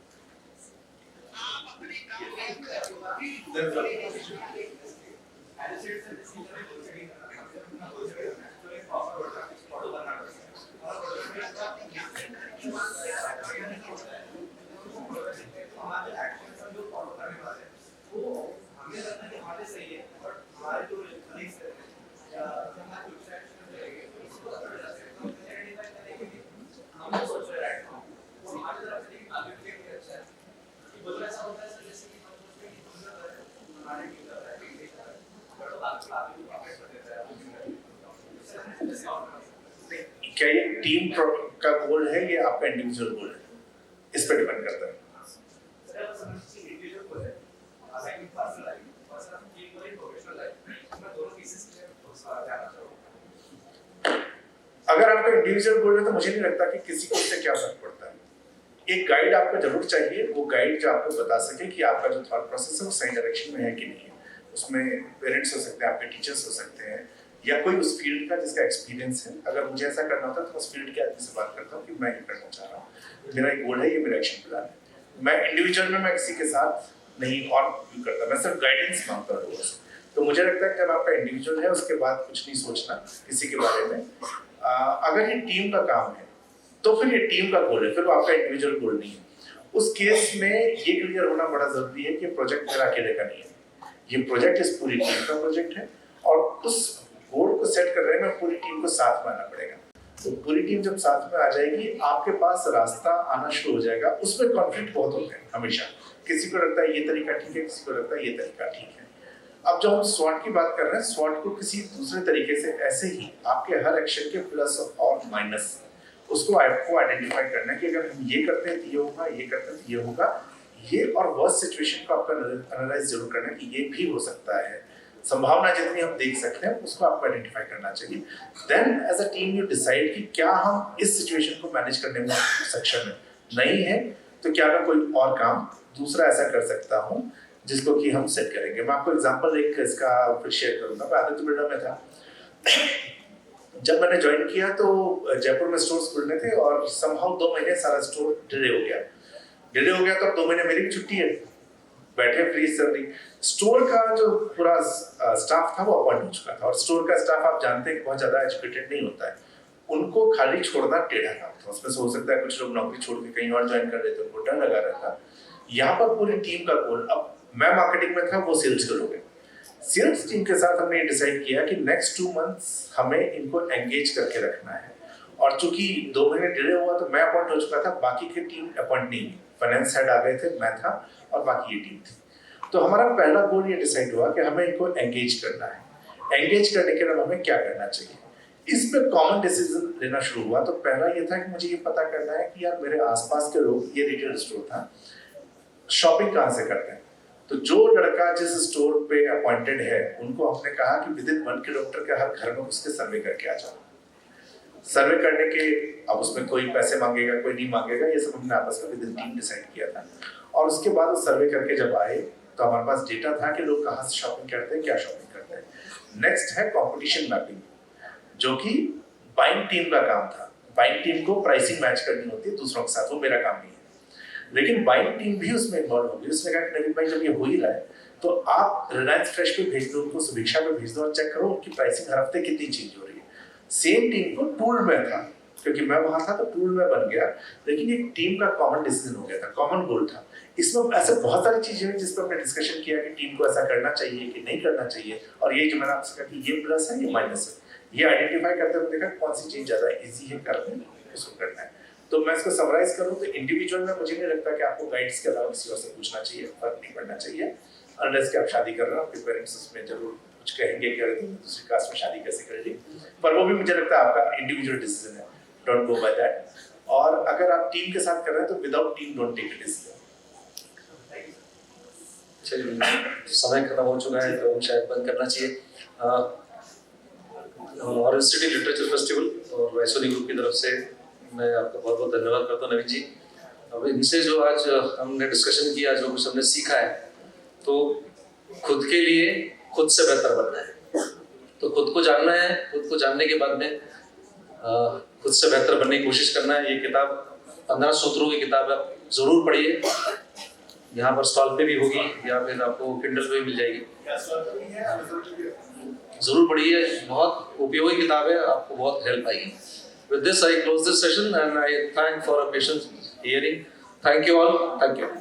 क्या ये टीम का गोल है, ये आपका इंडिविजुअल गोल है, इस पे डिपेंड करता है। अगर आपका इंडिविजुअल गोल है तो मुझे नहीं लगता कि किसी को उससे क्या फर्क पड़ता है। एक गाइड आपको जरूर चाहिए, वो गाइड जो आपको बता सके कि आपका जो थॉट प्रोसेस है वो सही डायरेक्शन में है कि नहीं है। उसमें पेरेंट्स हो सकते हैं, आपके टीचर्स हो सकते हैं, या कोई उस फील्ड का जिसका एक्सपीरियंस है। अगर मुझे ऐसा करना होता है तो उस फील्ड के आदमी से बात करता हूँ कि मैं ये करना चाह रहा हूँ, मेरा एक गोल है, ये मेरा एक्शन प्लान है। मैं इंडिविजुअल में मैं किसी के साथ नहीं और करता, मैं सिर्फ गाइडेंस मांगता हूँ लोगों से। तो मुझे लगता है कि जब आपका इंडिविजुअल है उसके बाद कुछ नहीं सोचना किसी के बारे में। अगर ये टीम का काम है तो फिर ये टीम का गोल है, फिर वो आपका इंडिविजुअल गोल नहीं है। उस केस में ये क्लियर होना बड़ा जरूरी है कि प्रोजेक्ट मेरा अकेले का नहीं है, ये प्रोजेक्ट इस पूरी टीम का प्रोजेक्ट है, और उस गोल को सेट कर रहे में पूरी टीम को साथ में आना पड़ेगा। तो पूरी टीम जब साथ में आ जाएगी, आपके पास रास्ता आना शुरू हो जाएगा। उसमें कॉन्फ्लिक्ट बहुत होते हैं हमेशा, किसी को लगता है ये तरीका ठीक है, किसी को लगता है ये तरीका ठीक है। अब जब हम स्वॉट की बात कर रहे हैं, स्वॉट को किसी दूसरे तरीके से ऐसे ही आपके हर एक्शन के प्लस और माइनस उसको आपको आइडेंटिफाई करना है कि अगर हम ये करते हैं तो ये होगा, ये करते हैं तो ये होगा, ये और वर्स्ट सिचुएशन को आपका एनालाइज जरूर करना है कि ये भी हो सकता है। संभावना जितनी हम देख सकते हैं उसको आपको आइडेंटिफाई करना चाहिए। Then as a team you decide कि क्या हम इस सिचुएशन को मैनेज करने में सक्षम है, नहीं है तो क्या मैं कोई और काम दूसरा ऐसा कर सकता हूँ जिसको कि हम सेट करेंगे। मैं आपको एग्जांपल एक इसका फिर शेयर करूंगा। मैं आदित्य बिरला में था, जब मैंने ज्वाइन किया तो जयपुर में स्टोर्स खुलने थे और समहाउ 2 महीने सारा स्टोर डिले हो गया तो अब 2 महीने मेरी भी छुट्टी है, बैठे फ्री चल रही। स्टोर का जो पूरा स्टाफ था वो अपॉइंट हो चुका था और स्टोर का स्टाफ आप जानते हैं कि बहुत ज्यादा एजुकेटेड नहीं होता है, उनको खाली छोड़ना टेढ़ा काम था। उसमें से हो सकता है कुछ लोग नौकरी छोड़ के कहीं और ज्वाइन कर देते, उनको डर लगा रहता। यहाँ पर पूरी टीम का गोल, अब मैं मार्केटिंग में था, वो सेल्स के लोग हैं। सेल्स टीम के साथ हमने ये डिसाइड किया कि नेक्स्ट 2 मंथ्स हमें इनको एंगेज करके रखना है और चूंकि 2 महीने डिले हुआ तो मैं अपॉइंट हो चुका था, बाकी की टीम अपॉइंट नहीं हुई। फाइनेंस हेड आ गए थे, मैं था और बाकी ये टीम थी। तो हमारा पहला गोल ये डिसाइड हुआ कि हमें इनको एंगेज करना है। एंगेज करने के लिए हमें क्या करना चाहिए, इसमें कॉमन डिसीजन लेना शुरू हुआ। तो पहला ये था कि मुझे ये पता करना है कि यार मेरे आसपास के लोग, ये रिटेल स्टोर था, शॉपिंग कहाँ से करते हैं। तो जो लड़का जिस स्टोर पे अपॉइंटेड है उनको हमने कहा कि विदिन 1 किलोमीटर के हर घर में उसके सर्वे करके आ जाओ। सर्वे करने के, अब उसमें कोई पैसे मांगेगा कोई नहीं मांगेगा, ये सब हमने आपस में विदिन टीम डिसाइड किया था। और उसके बाद वो सर्वे करके जब आए तो हमारे पास डेटा था कि लोग कहाँ से शॉपिंग करते हैं, क्या शॉपिंग करते हैं। नेक्स्ट है कॉम्पिटिशन मैपिंग, जो कि बाइंग टीम का काम था। बाइंग टीम को प्राइसिंग मैच करनी होती है दूसरों के साथ, वो मेरा काम नहीं है। लेकिन बाइंग टीम भी उसमें इन्वॉल्व होगी। उसने कहा कि नवीन भाई जब ये हो ही रहा है तो आप रिलायंस फ्रेश पे भेज दो, उनको समीक्षा पे भेज दो और चेक करो उनकी प्राइसिंग हर हफ्ते कितनी चेंज हो रही है। सेम टीम को टूल में था, क्योंकि मैं वहां था तो टूल में बन गया, लेकिन एक टीम का कॉमन डिसीजन हो गया था, कॉमन गोल था। इसमें ऐसे बहुत सारी चीजें हैं जिस पर हमने डिस्कशन किया कि टीम को ऐसा करना चाहिए कि नहीं करना चाहिए। और ये जो मैंने आपसे कहा कि ये प्लस है ये माइनस है, ये आइडेंटिफाई करते हुए देखा कौन सी चीज ज्यादा इजी है करनी, उसको करना है। तो मैं इसको समराइज करूं तो इंडिविजुअल में मुझे नहीं लगता कि आपको गाइड्स के अलावा किसी और से पूछना चाहिए, फर्क नहीं पड़ना चाहिए। अनलेस कि आप शादी कर रहे हो, आपके पेरेंट्स उसमें जरूर कुछ कहेंगे कि अरे तुम दूसरी कास्ट में शादी कैसे कर ली, पर वो भी मुझे लगता है आपका इंडिविजुअल डिसीजन है, डोंट गो बाय दैट। और अगर आप टीम के साथ कर रहे हैं तो without team don't take a decision. चलिए, समय खत्म हो चुका है तो शायद बंद करना चाहिए। ऑरेंज सिटी लिटरेचर फेस्टिवल और वैशाली ग्रुप की तरफ से मैं आपका बहुत बहुत धन्यवाद करता हूँ नवीन जी। अब इनसे जो आज हमने डिस्कशन किया, जो कुछ हमने सीखा है, तो खुद के लिए खुद से बेहतर बनना है। तो खुद को जानना है, खुद को जानने के बाद में खुद से बेहतर बनने की कोशिश करना है। ये किताब 15 सूत्रों की किताब है, जरूर पढ़िए। यहाँ पर स्टॉल पे भी होगी या फिर आपको किंडल पे भी मिल जाएगी, जरूर पढ़िए। बहुत उपयोगी किताब है, आपको बहुत हेल्प आएगी। With this, I close this session and I thank for a patient hearing. Thank you all. Thank you.